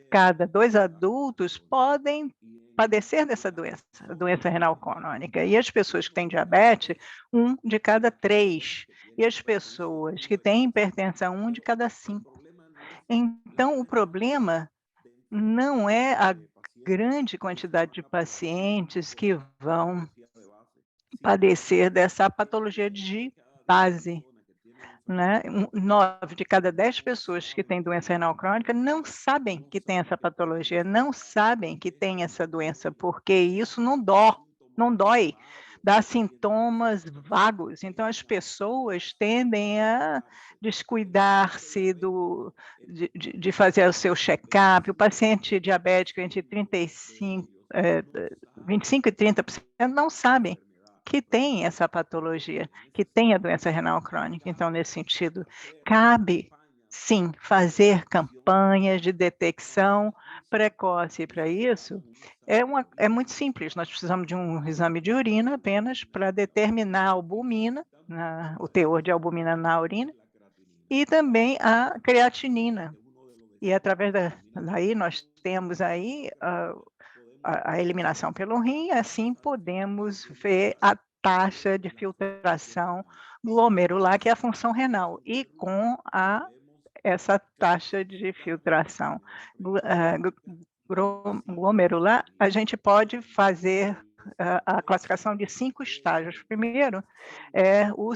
cada 2 adultos podem padecer dessa doença, a doença renal crônica. E as pessoas que têm diabetes, 1 de cada 3. E as pessoas que têm hipertensão, 1 de cada 5. Então, o problema não é a grande quantidade de pacientes que vão padecer dessa patologia de base, né? 9 de cada 10 pessoas que têm doença renal crônica não sabem que tem essa patologia, não sabem que tem essa doença, porque isso não dói, dá sintomas vagos. Então, as pessoas tendem a descuidar-se de fazer o seu check-up. O paciente diabético entre 25 e 30% não sabem que tem essa patologia, que tem a doença renal crônica. Então, nesse sentido, cabe, sim, fazer campanhas de detecção precoce para isso é muito simples. Nós precisamos de um exame de urina apenas para determinar a albumina, o teor de albumina na urina, e também a creatinina. E através daí nós temos aí a eliminação pelo rim, e assim podemos ver a taxa de filtração glomerular, que é a função renal, e com essa taxa de filtração glomerular, a gente pode fazer a classificação de 5 estágios. Primeiro é o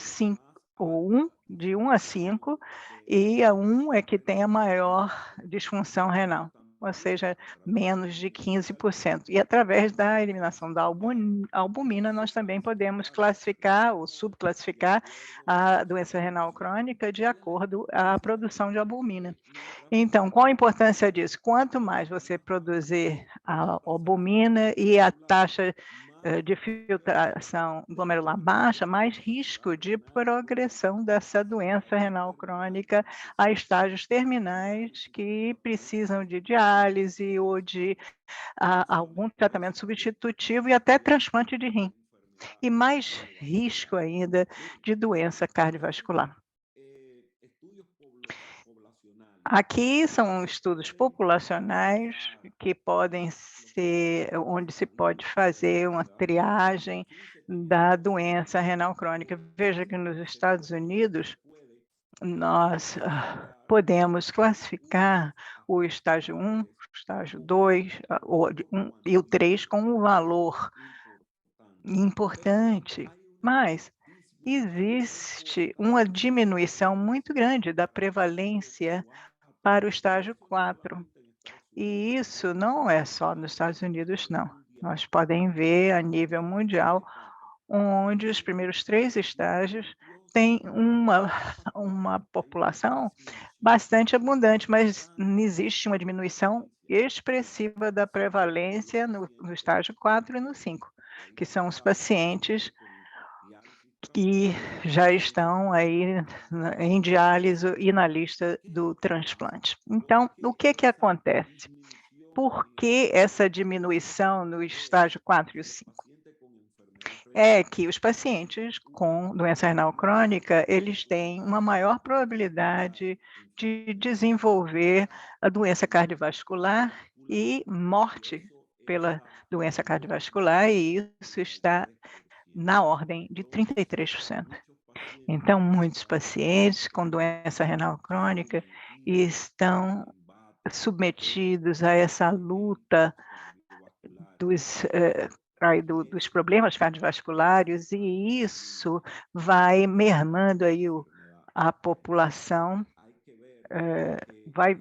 1, de 1 a 5, e a 1 é que tem a maior disfunção renal, ou seja, menos de 15%. E através da eliminação da albumina, nós também podemos classificar ou subclassificar a doença renal crônica de acordo à produção de albumina. Então, qual a importância disso? Quanto mais você produzir a albumina e a taxa de filtração glomerular baixa, mais risco de progressão dessa doença renal crônica a estágios terminais que precisam de diálise ou de algum tratamento substitutivo e até transplante de rim. E mais risco ainda de doença cardiovascular. Aqui são estudos populacionais que podem ser, onde se pode fazer uma triagem da doença renal crônica. Veja que nos Estados Unidos, nós podemos classificar o estágio 1, o estágio 2 e o 3 com um valor importante, mas existe uma diminuição muito grande da prevalência para o estágio 4. E isso não é só nos Estados Unidos, não. Nós podem ver a nível mundial, onde os primeiros 3 estágios têm uma população bastante abundante, mas existe uma diminuição expressiva da prevalência no estágio 4 e no 5, que são os pacientes que já estão aí em diálise e na lista do transplante. Então, o que acontece? Por que essa diminuição no estágio 4 e o 5? É que os pacientes com doença renal crônica, eles têm uma maior probabilidade de desenvolver a doença cardiovascular e morte pela doença cardiovascular, e isso está na ordem de 33%. Então, muitos pacientes com doença renal crônica estão submetidos a essa luta dos problemas cardiovasculares, e isso vai mermando aí a população,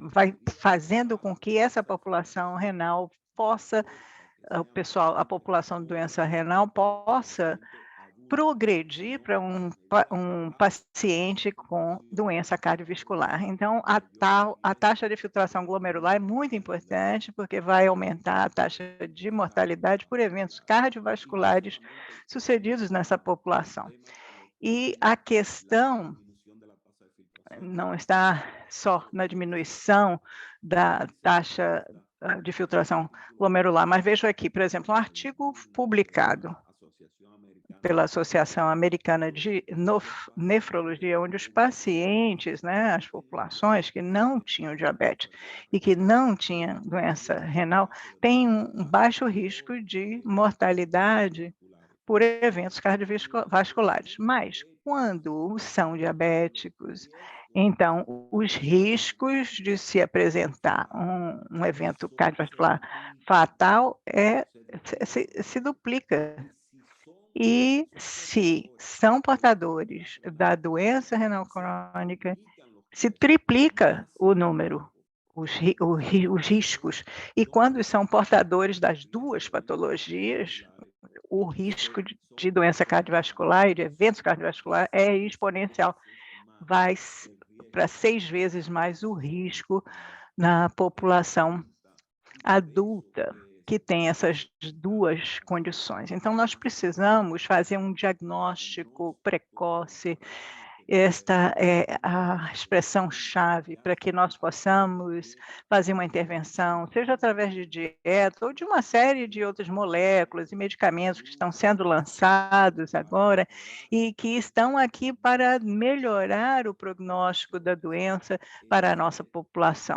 vai fazendo com que essa população renal possa, a população de doença renal possa progredir para um paciente com doença cardiovascular. Então, a taxa de filtração glomerular é muito importante, porque vai aumentar a taxa de mortalidade por eventos cardiovasculares sucedidos nessa população. E a questão não está só na diminuição da taxa de filtração glomerular, mas vejo aqui, por exemplo, um artigo publicado pela Associação Americana de Nefrologia, onde os pacientes, as populações que não tinham diabetes e que não tinham doença renal, têm um baixo risco de mortalidade por eventos cardiovasculares. Mas, quando são diabéticos, então, os riscos de se apresentar um evento cardiovascular fatal se duplica. E se são portadores da doença renal crônica, se triplica o número, os riscos. E quando são portadores das duas patologias, o risco de doença cardiovascular e de eventos cardiovasculares é exponencial. Vai para 6 vezes mais o risco na população adulta que tem essas duas condições. Então, nós precisamos fazer um diagnóstico precoce Esta é a expressão-chave para que nós possamos fazer uma intervenção, seja através de dieta ou de uma série de outras moléculas e medicamentos que estão sendo lançados agora e que estão aqui para melhorar o prognóstico da doença para a nossa população.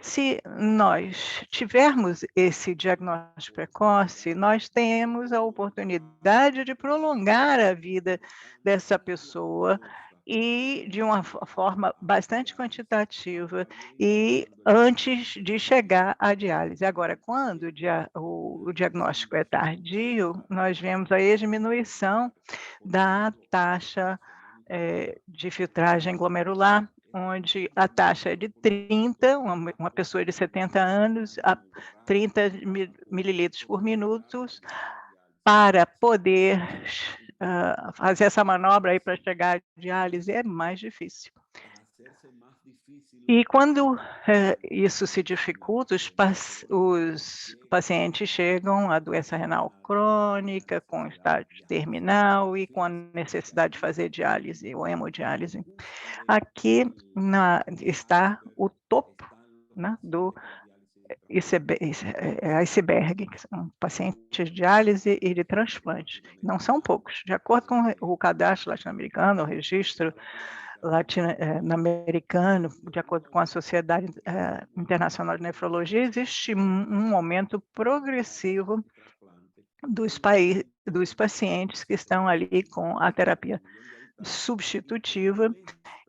Se nós tivermos esse diagnóstico precoce, nós temos a oportunidade de prolongar a vida dessa pessoa e de uma forma bastante quantitativa e antes de chegar à diálise. Agora, quando o diagnóstico é tardio, nós vemos aí a diminuição da taxa de filtragem glomerular, onde a taxa é de 30, uma pessoa de 70 anos, a 30 mililitros por minuto, para poder fazer essa manobra aí para chegar à diálise é mais difícil. E quando isso se dificulta, os pacientes chegam à doença renal crônica, com estágio terminal e com a necessidade de fazer diálise ou hemodiálise. Aqui está o topo, né, do iceberg, que são pacientes de diálise e de transplante. Não são poucos. De acordo com o cadastro latino-americano, o registro latino-americano, de acordo com a Sociedade Internacional de Nefrologia, existe um aumento progressivo dos pacientes que estão ali com a terapia substitutiva,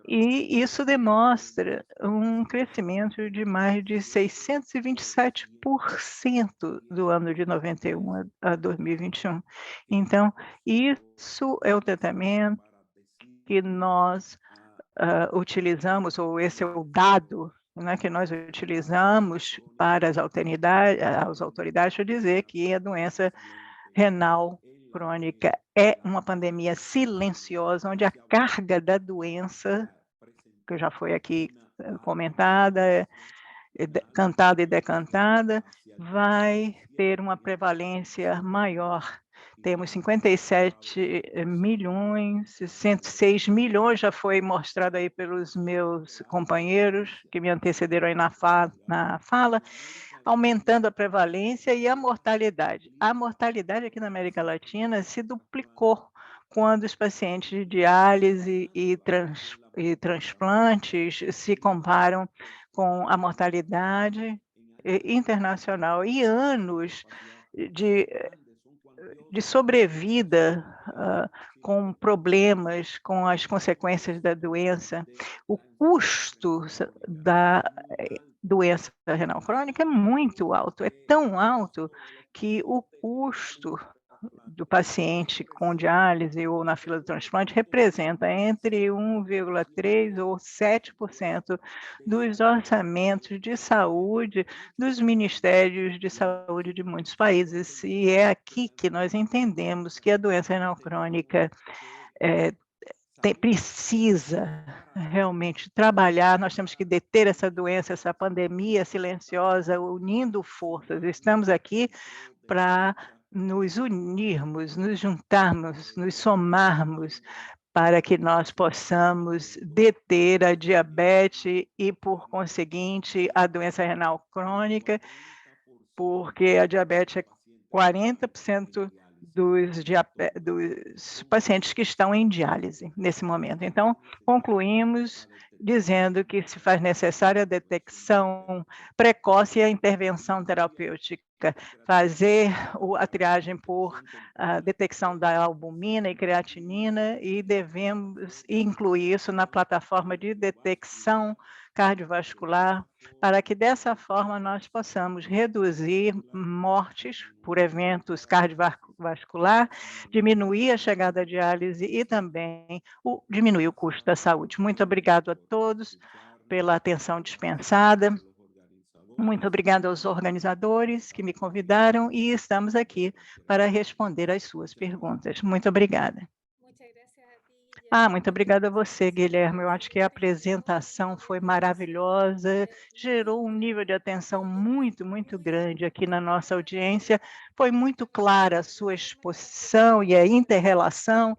e isso demonstra um crescimento de mais de 627% do ano de 91 a 2021. Então, isso é o tratamento que nós utilizamos, ou esse é o dado, né, que nós utilizamos para as autoridades para dizer que a doença renal crônica é uma pandemia silenciosa, onde a carga da doença, que já foi aqui comentada, cantada e decantada, vai ter uma prevalência maior. Temos 57 milhões, 106 milhões, já foi mostrado aí pelos meus companheiros que me antecederam aí na fala, aumentando a prevalência e a mortalidade. A mortalidade aqui na América Latina se duplicou quando os pacientes de diálise e transplantes se comparam com a mortalidade internacional e anos de sobrevida com problemas, com as consequências da doença. O custo da doença renal crônica é muito alto, é tão alto que o custo do paciente com diálise ou na fila do transplante representa entre 1,3% ou 7% dos orçamentos de saúde dos ministérios de saúde de muitos países. E é aqui que nós entendemos que a doença renal crônica precisa realmente trabalhar, nós temos que deter essa doença, essa pandemia silenciosa, unindo forças. Estamos aqui para nos unirmos, nos juntarmos, nos somarmos, para que nós possamos deter a diabetes e, por conseguinte, a doença renal crônica, porque a diabetes é 40% dos pacientes que estão em diálise nesse momento. Então, concluímos dizendo que se faz necessária a detecção precoce e a intervenção terapêutica, fazer a triagem por detecção da albumina e creatinina, e devemos incluir isso na plataforma de detecção cardiovascular, para que dessa forma nós possamos reduzir mortes por eventos cardiovascular, diminuir a chegada à diálise e também diminuir o custo da saúde. Muito obrigado a todos pela atenção dispensada. Muito obrigada aos organizadores que me convidaram e estamos aqui para responder às suas perguntas. Muito obrigada. Muito obrigada a você, Guilherme. Eu acho que a apresentação foi maravilhosa, gerou um nível de atenção muito, muito grande aqui na nossa audiência. Foi muito clara a sua exposição e a inter-relação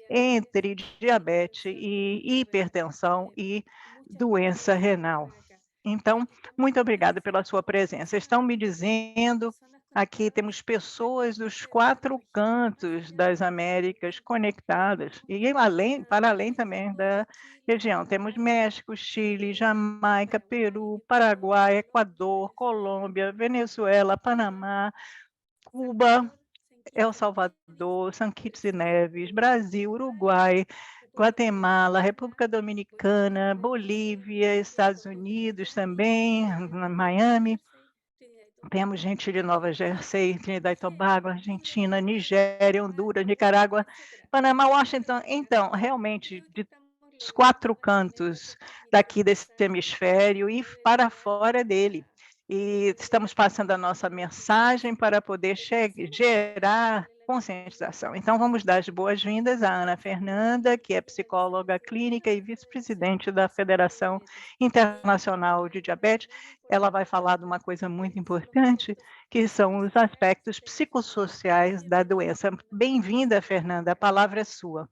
entre diabetes e hipertensão e doença renal. Então, muito obrigada pela sua presença. Estão me dizendo, aqui temos pessoas dos 4 cantos das Américas conectadas, e para além também da região. Temos México, Chile, Jamaica, Peru, Paraguai, Equador, Colômbia, Venezuela, Panamá, Cuba, El Salvador, São Kitts e Nevis, Brasil, Uruguai, Guatemala, República Dominicana, Bolívia, Estados Unidos também, Miami. Temos gente de Nova Jersey, Trinidad e Tobago, Argentina, Nigéria, Honduras, Nicarágua, Panamá, Washington. Então, realmente, dos 4 cantos daqui desse hemisfério e para fora dele. E estamos passando a nossa mensagem para poder gerar conscientização. Então, vamos dar as boas-vindas à Ana Fernanda, que é psicóloga clínica e vice-presidente da Federação Internacional de Diabetes. Ela vai falar de uma coisa muito importante, que são os aspectos psicossociais da doença. Bem-vinda, Fernanda, a palavra é sua.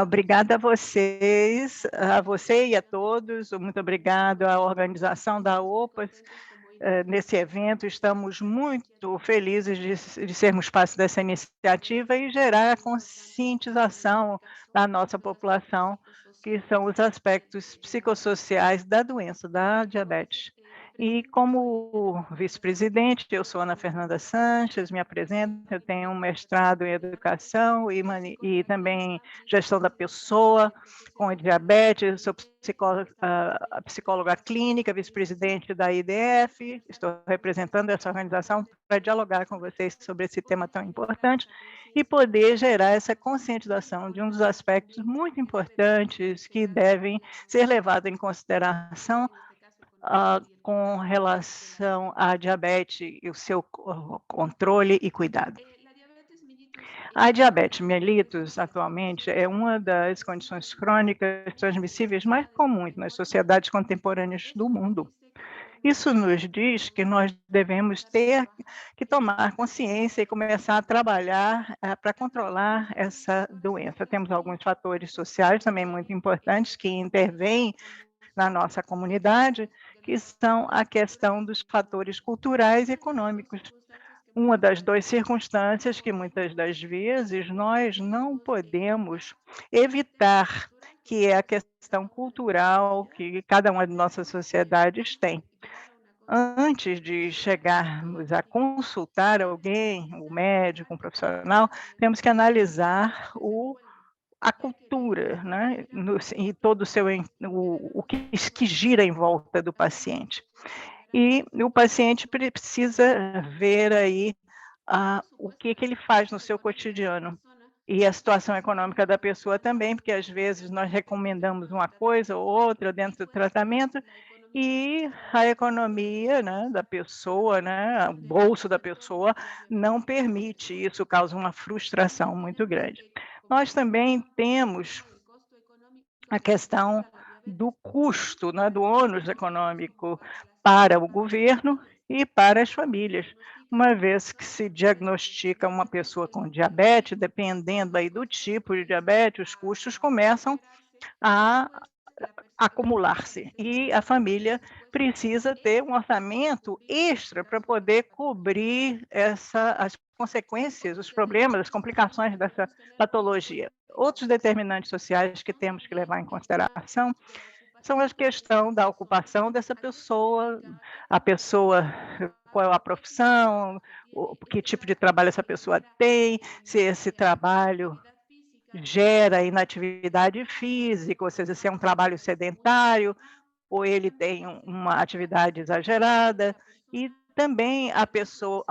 Obrigada a vocês, a você e a todos, muito obrigado à organização da OPAS nesse evento. Estamos muito felizes de sermos parte dessa iniciativa e gerar a conscientização da nossa população, que são os aspectos psicossociais da doença, da diabetes. E como vice-presidente, eu sou Ana Fernanda Sanches, me apresento, eu tenho um mestrado em educação e também gestão da pessoa com diabetes, sou psicóloga clínica, vice-presidente da IDF, estou representando essa organização para dialogar com vocês sobre esse tema tão importante e poder gerar essa conscientização de um dos aspectos muito importantes que devem ser levados em consideração com relação à diabetes e o seu controle e cuidado. A diabetes mellitus, atualmente, é uma das condições crônicas transmissíveis mais comuns nas sociedades contemporâneas do mundo. Isso nos diz que nós devemos ter que tomar consciência e começar a trabalhar para controlar essa doença. Temos alguns fatores sociais também muito importantes que intervêm na nossa comunidade, que são a questão dos fatores culturais e econômicos. Uma das 2 circunstâncias que muitas das vezes nós não podemos evitar, que é a questão cultural que cada uma de nossas sociedades tem. Antes de chegarmos a consultar alguém, um médico, um profissional, temos que analisar a cultura, né, e todo o que gira em volta do paciente. E o paciente precisa ver aí o que ele faz no seu cotidiano. E a situação econômica da pessoa também, porque às vezes nós recomendamos uma coisa ou outra dentro do tratamento e a economia, né, da pessoa, né, o bolso da pessoa não permite, isso causa uma frustração muito grande. Nós também temos a questão do custo, né, do ônus econômico para o governo e para as famílias, uma vez que se diagnostica uma pessoa com diabetes, dependendo aí do tipo de diabetes, os custos começam a acumular-se e a família precisa ter um orçamento extra para poder cobrir as consequências, os problemas, as complicações dessa patologia. Outros determinantes sociais que temos que levar em consideração são a questão da ocupação dessa pessoa, a pessoa, qual é a profissão, que tipo de trabalho essa pessoa tem, se esse trabalho gera inatividade física, ou seja, se é um trabalho sedentário, ou ele tem uma atividade exagerada, e também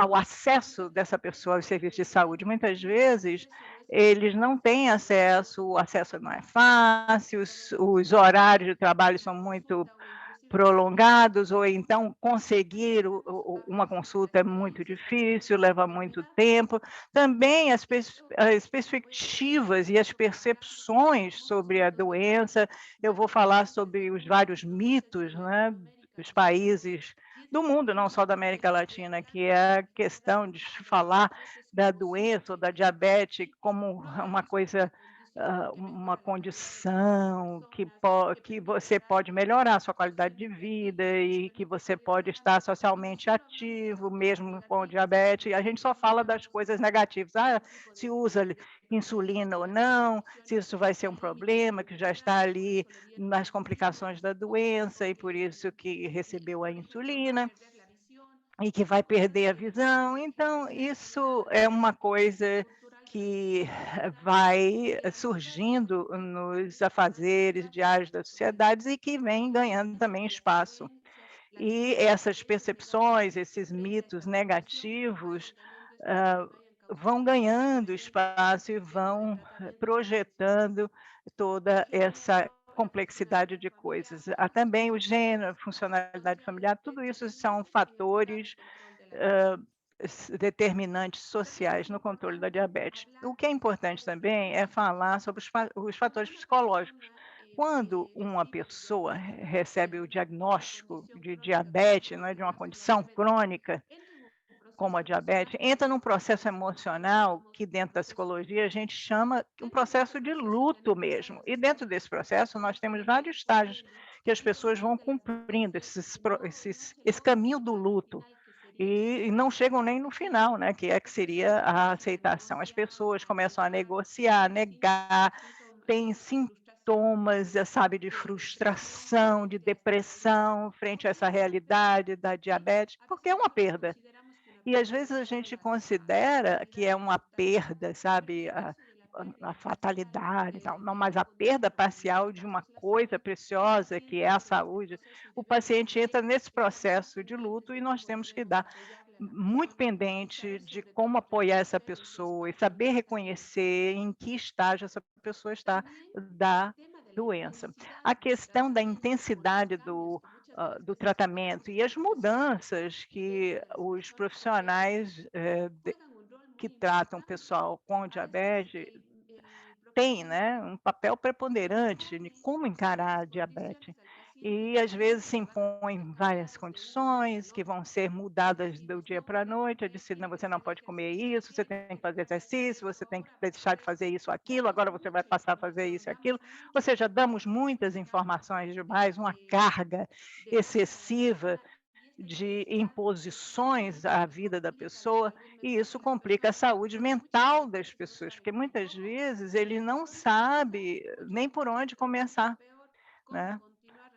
o acesso dessa pessoa aos serviços de saúde. Muitas vezes, eles não têm acesso, o acesso não é fácil, os horários de trabalho são muito prolongados, ou então conseguir uma consulta é muito difícil, leva muito tempo. Também as perspectivas e as percepções sobre a doença, eu vou falar sobre os vários mitos, né, dos países do mundo, não só da América Latina, que é a questão de falar da doença ou da diabetes como uma coisa, uma condição que você pode melhorar a sua qualidade de vida e que você pode estar socialmente ativo, mesmo com diabetes. A gente só fala das coisas negativas. Ah, se usa insulina ou não, se isso vai ser um problema, que já está ali nas complicações da doença e por isso que recebeu a insulina e que vai perder a visão. Então, isso é uma coisa que vai surgindo nos afazeres diários das sociedades e que vem ganhando também espaço. E essas percepções, esses mitos negativos, hã, vão ganhando espaço e vão projetando toda essa complexidade de coisas. Há também o gênero, a funcionalidade familiar, tudo isso são fatores, determinantes sociais no controle da diabetes. O que é importante também é falar sobre os fatores psicológicos. Quando uma pessoa recebe o diagnóstico de diabetes, não é, de uma condição crônica, como a diabetes, entra num processo emocional que dentro da psicologia a gente chama um processo de luto mesmo. E dentro desse processo nós temos vários estágios que as pessoas vão cumprindo esse caminho do luto. E não chegam nem no final, né, que seria a aceitação. As pessoas começam a negociar, negar, têm sintomas, sabe, de frustração, de depressão frente a essa realidade da diabetes, porque é uma perda. E às vezes a gente considera que é uma perda, sabe, a fatalidade e tal, não, mas a perda parcial de uma coisa preciosa que é a saúde, o paciente entra nesse processo de luto e nós temos que dar muito pendente de como apoiar essa pessoa e saber reconhecer em que estágio essa pessoa está da doença. A questão da intensidade do tratamento e as mudanças que os profissionais, que tratam o pessoal com diabetes têm, né, um papel preponderante de como encarar a diabetes. E às vezes se impõem várias condições que vão ser mudadas do dia para a noite, eu disse: "Não, você não pode comer isso, você tem que fazer exercício, você tem que deixar de fazer isso ou aquilo, agora você vai passar a fazer isso e aquilo". Ou seja, damos muitas informações demais, uma carga excessiva de imposições à vida da pessoa, e isso complica a saúde mental das pessoas, porque muitas vezes ele não sabe nem por onde começar, né,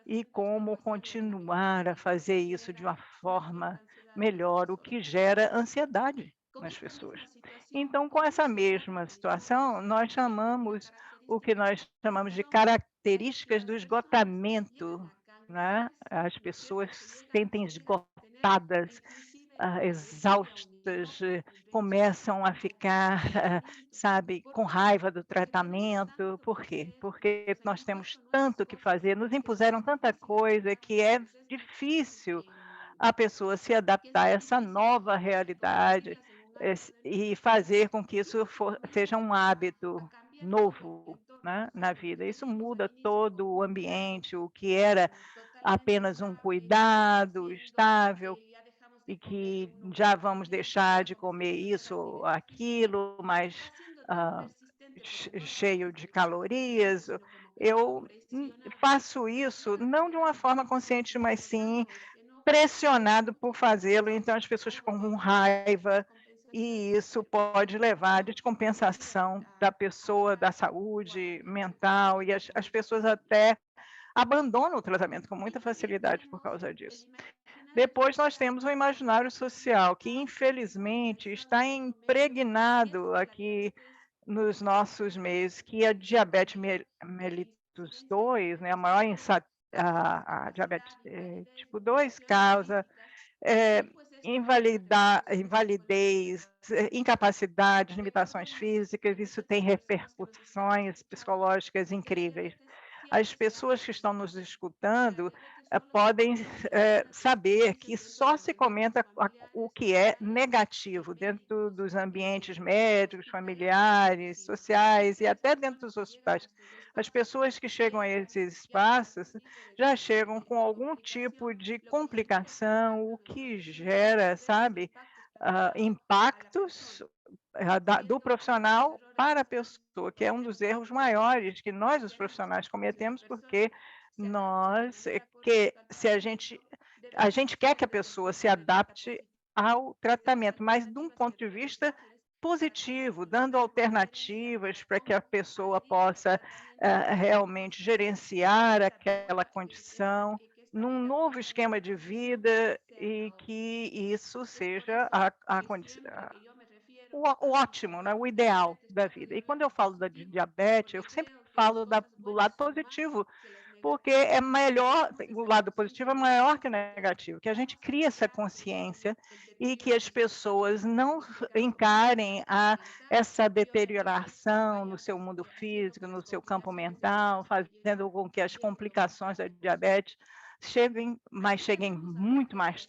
e como continuar a fazer isso de uma forma melhor, o que gera ansiedade nas pessoas. Então, com essa mesma situação, nós chamamos o que nós chamamos de características do esgotamento, né. As pessoas se sentem esgotadas, exaustas, começam a ficar, sabe, com raiva do tratamento. Por quê? Porque nós temos tanto que fazer, nos impuseram tanta coisa que é difícil a pessoa se adaptar a essa nova realidade, e fazer com que isso seja um hábito novo, né, na vida. Isso muda todo o ambiente, o que era apenas um cuidado estável, e que já vamos deixar de comer isso ou aquilo, mais, ah, cheio de calorias. Eu, faço isso não de uma forma consciente, mas sim pressionado por fazê-lo, então as pessoas ficam com raiva, e isso pode levar à descompensação da pessoa, da saúde mental, e as pessoas até abandonam o tratamento com muita facilidade por causa disso. Depois nós temos o imaginário social, que infelizmente está impregnado aqui nos nossos meios, que a diabetes mellitus 2, né, a maior a diabetes, tipo 2 causa, eh, invalidez, incapacidade, limitações físicas, isso tem repercussões psicológicas incríveis. as pessoas que estão nos escutando podem saber que só se comenta o que é negativo dentro dos ambientes médicos, familiares, sociais e até dentro dos hospitais. As pessoas que chegam a esses espaços já chegam com algum tipo de complicação, o que gera, sabe, impactos do profissional para a pessoa, que é um dos erros maiores que nós, os profissionais, cometemos, porque nós, que se a gente quer que a pessoa se adapte ao tratamento, mas de um ponto de vista positivo, dando alternativas para que a pessoa possa realmente gerenciar aquela condição num novo esquema de vida e que isso seja a condição, o ótimo, né, o ideal da vida. E quando eu falo de diabetes, eu sempre falo do lado positivo, porque é melhor, o lado positivo é maior que o negativo, que a gente cria essa consciência e que as pessoas não encarem essa deterioração no seu mundo físico, no seu campo mental, fazendo com que as complicações da diabetes cheguem muito mais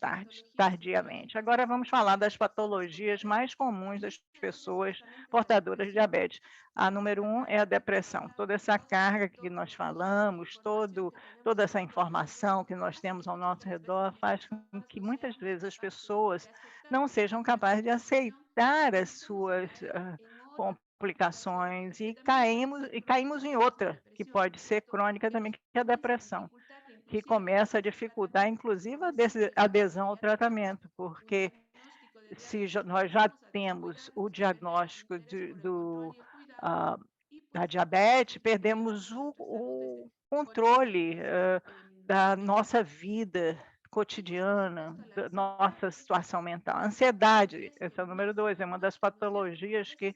tardiamente. Agora vamos falar das patologias mais comuns das pessoas portadoras de diabetes. A número 1 é a depressão. Toda essa carga que nós falamos, toda essa informação que nós temos ao nosso redor faz com que muitas vezes as pessoas não sejam capazes de aceitar as suas complicações e caímos em outra, que pode ser crônica também, que é a depressão, que começa a dificultar, inclusive, a adesão ao tratamento, porque se nós já temos o diagnóstico ah, da diabetes, perdemos o controle da nossa vida cotidiana, da nossa situação mental. A ansiedade, esse é o número 2, é uma das patologias que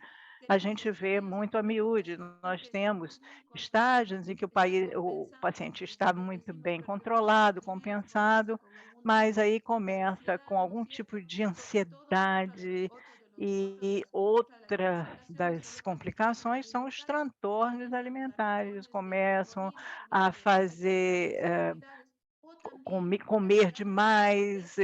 a gente vê muito a miúde. Nós temos estágios em que o paciente está muito bem controlado, compensado, mas aí começa com algum tipo de ansiedade, e outra das complicações são os transtornos alimentares, começam a fazer, comer demais,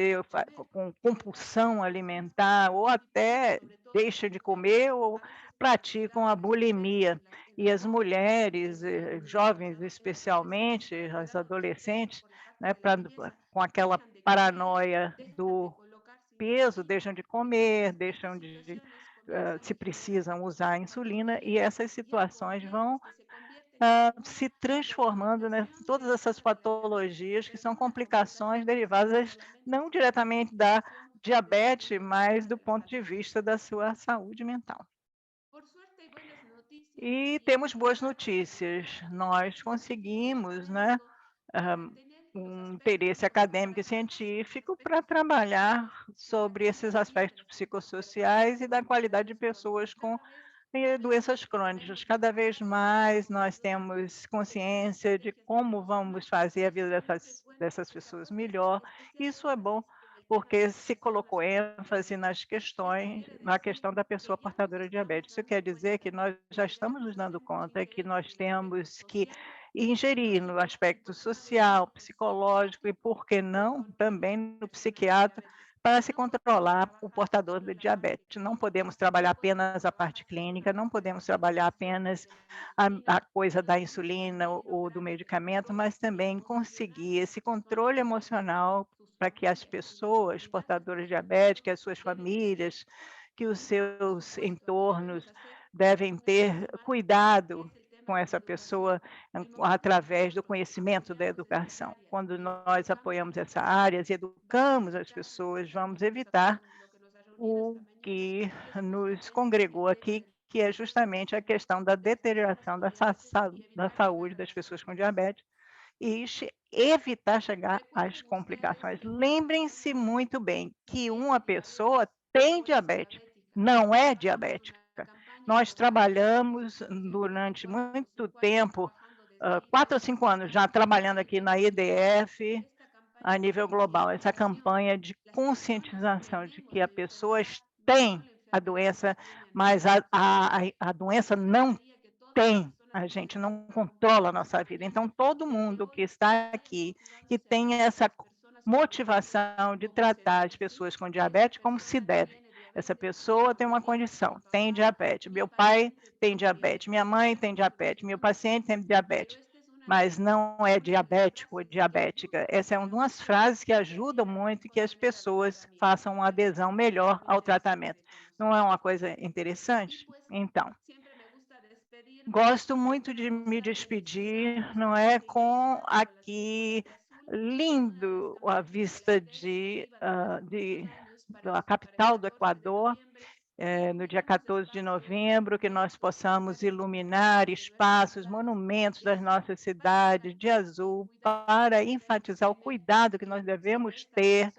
com compulsão alimentar, ou até deixa de comer ou praticam a bulimia. E as mulheres, jovens especialmente, as adolescentes, né, com aquela paranoia do peso, deixam de comer, deixam de se precisam usar insulina, e essas situações vão se transformando, né, todas essas patologias que são complicações derivadas não diretamente da diabetes, mas do ponto de vista da sua saúde mental. E temos boas notícias, nós conseguimos, né, hã, um interesse acadêmico e científico para trabalhar sobre esses aspectos psicossociais e da qualidade de pessoas com doenças crônicas. Cada vez mais nós temos consciência de como vamos fazer a vida dessas pessoas melhor. Isso é bom, porque se colocou ênfase na questão da pessoa portadora de diabetes. Isso quer dizer que nós já estamos nos dando conta que nós temos que ingerir no aspecto social, psicológico e, por que não, também no psiquiatra, para se controlar o portador do diabetes. Não podemos trabalhar apenas a parte clínica, não podemos trabalhar apenas a coisa da insulina ou do medicamento, mas também conseguir esse controle emocional para que as pessoas portadoras de diabetes, que as suas famílias, que os seus entornos devem ter cuidado com essa pessoa através do conhecimento da educação. Quando nós apoiamos essa área e educamos as pessoas, vamos evitar o que nos congregou aqui, que é justamente a questão da deterioração da saúde das pessoas com diabetes e evitar chegar às complicações. Lembrem-se muito bem que uma pessoa tem diabetes, não é diabética. Nós trabalhamos durante muito tempo, 4 ou 5 anos já trabalhando aqui na IDF, a nível global, essa campanha de conscientização de que a pessoa tem a doença, mas a doença não tem A gente não controla a nossa vida. Então, todo mundo que está aqui, que tem essa motivação de tratar as pessoas com diabetes como se deve. Essa pessoa tem uma condição, tem diabetes. Meu pai tem diabetes, minha mãe tem diabetes, meu paciente tem diabetes, mas não é diabético ou diabética. Essa é uma das frases que ajudam muito que as pessoas façam uma adesão melhor ao tratamento. Não é uma coisa interessante? Então, gosto muito de me despedir, não é, com aqui lindo a vista da capital do Equador, no dia 14 de novembro, que nós possamos iluminar espaços, monumentos das nossas cidades de azul, para enfatizar o cuidado que nós devemos ter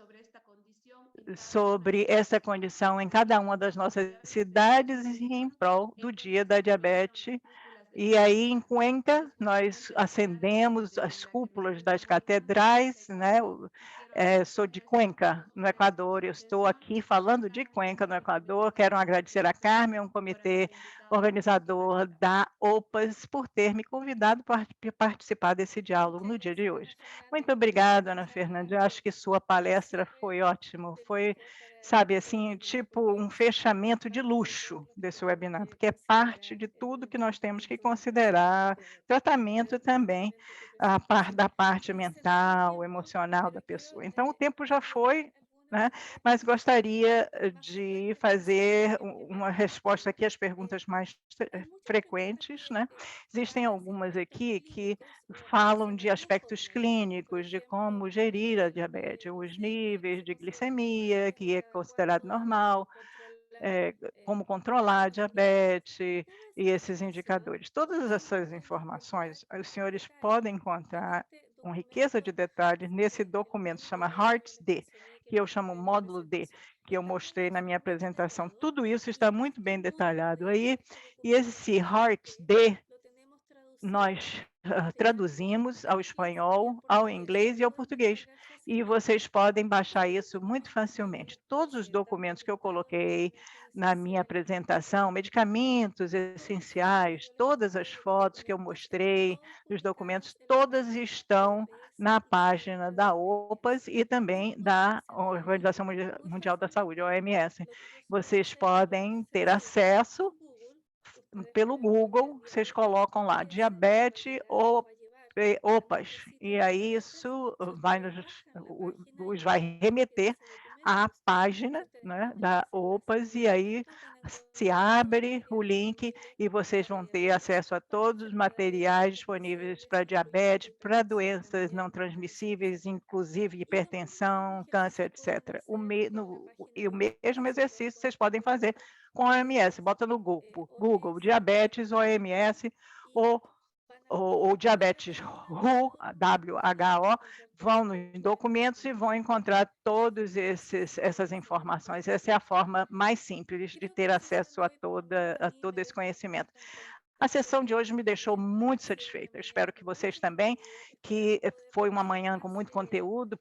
sobre essa condição em cada uma das nossas cidades e em prol do Dia da Diabetes. E aí, em Cuenca, nós acendemos as cúpulas das catedrais, né? Sou de Cuenca, no Equador. Eu estou aqui falando de Cuenca, no Equador. Quero agradecer a Carmen, um comitê organizador da OPAS, por ter me convidado para participar desse diálogo no dia de hoje. Muito obrigada, Ana Fernanda. Eu acho que sua palestra foi ótima. Foi, sabe, assim, tipo um fechamento de luxo desse webinar, porque é parte de tudo que nós temos que considerar, tratamento também, da parte mental, emocional da pessoa. Então, o tempo já foi, né? Mas gostaria de fazer uma resposta aqui às perguntas mais frequentes, né? Existem algumas aqui que falam de aspectos clínicos, de como gerir a diabetes, os níveis de glicemia, que é considerado normal, como controlar a diabetes e esses indicadores. Todas essas informações, os senhores podem encontrar com riqueza de detalhes nesse documento, chama HEARTS-D, que eu chamo módulo D, que eu mostrei na minha apresentação. Tudo isso está muito bem detalhado aí, e esse HEARTS-D nós traduzimos ao espanhol, ao inglês e ao português. E vocês podem baixar isso muito facilmente. Todos os documentos que eu coloquei na minha apresentação, medicamentos essenciais, todas as fotos que eu mostrei, os documentos, todas estão na página da OPAS e também da Organização Mundial da Saúde, OMS. Vocês podem ter acesso pelo Google, vocês colocam lá diabetes ou OPAS, e aí isso os vai remeter à página, né, da OPAS, e aí se abre o link e vocês vão ter acesso a todos os materiais disponíveis para diabetes, para doenças não transmissíveis, inclusive hipertensão, câncer, etc. E o mesmo exercício vocês podem fazer com a OMS, bota no Google diabetes, OMS ou diabetes WHO, vão nos documentos e vão encontrar todas essas informações. Essa é a forma mais simples de ter acesso a todo esse conhecimento. A sessão de hoje me deixou muito satisfeita. Eu espero que vocês também, que foi uma manhã com muito conteúdo,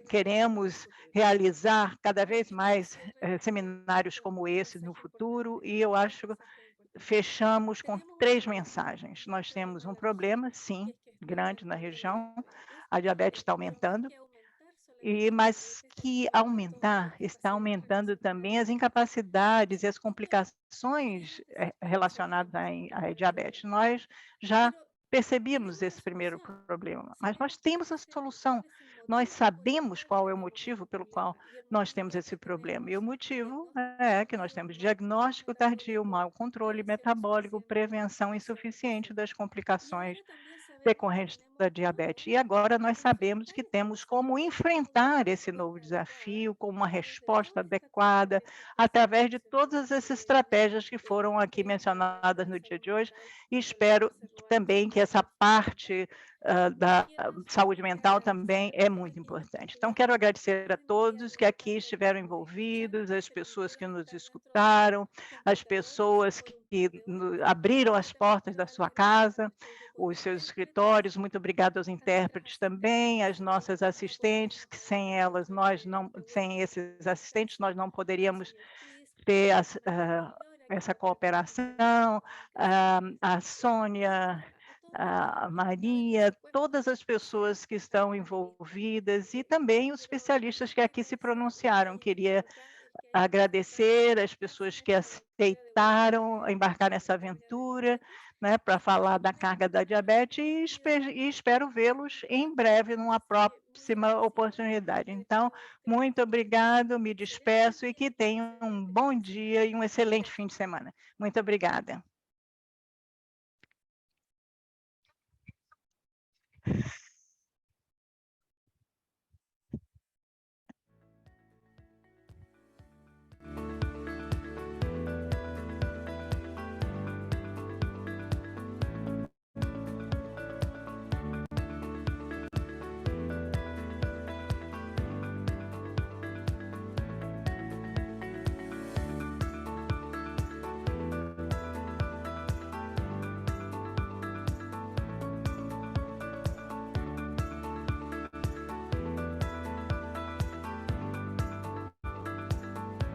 queremos realizar cada vez mais seminários como esse no futuro, e eu acho que fechamos com 3 mensagens. Nós temos um problema, sim, grande na região, a diabetes está aumentando, mas que está aumentando também as incapacidades e as complicações relacionadas à diabetes. Nós já percebemos esse primeiro problema, mas nós temos a solução. Nós sabemos qual é o motivo pelo qual nós temos esse problema. E o motivo é que nós temos diagnóstico tardio, mau controle metabólico, prevenção insuficiente das complicações decorrentes da diabetes. E agora nós sabemos que temos como enfrentar esse novo desafio com uma resposta adequada, através de todas essas estratégias que foram aqui mencionadas no dia de hoje, e espero também que essa parte da saúde mental também é muito importante. Então, quero agradecer a todos que aqui estiveram envolvidos, as pessoas que nos escutaram, as pessoas que abriram as portas da sua casa, os seus escritórios. Muito obrigada aos intérpretes também, às nossas assistentes, que sem elas, sem esses assistentes, nós não poderíamos ter essa cooperação, a Sônia, a Maria, todas as pessoas que estão envolvidas e também os especialistas que aqui se pronunciaram. Queria agradecer as pessoas que aceitaram embarcar nessa aventura, né, para falar da carga da diabetes e espero vê-los em breve numa próxima oportunidade. Então, muito obrigado, me despeço e que tenham um bom dia e um excelente fim de semana. Muito obrigada.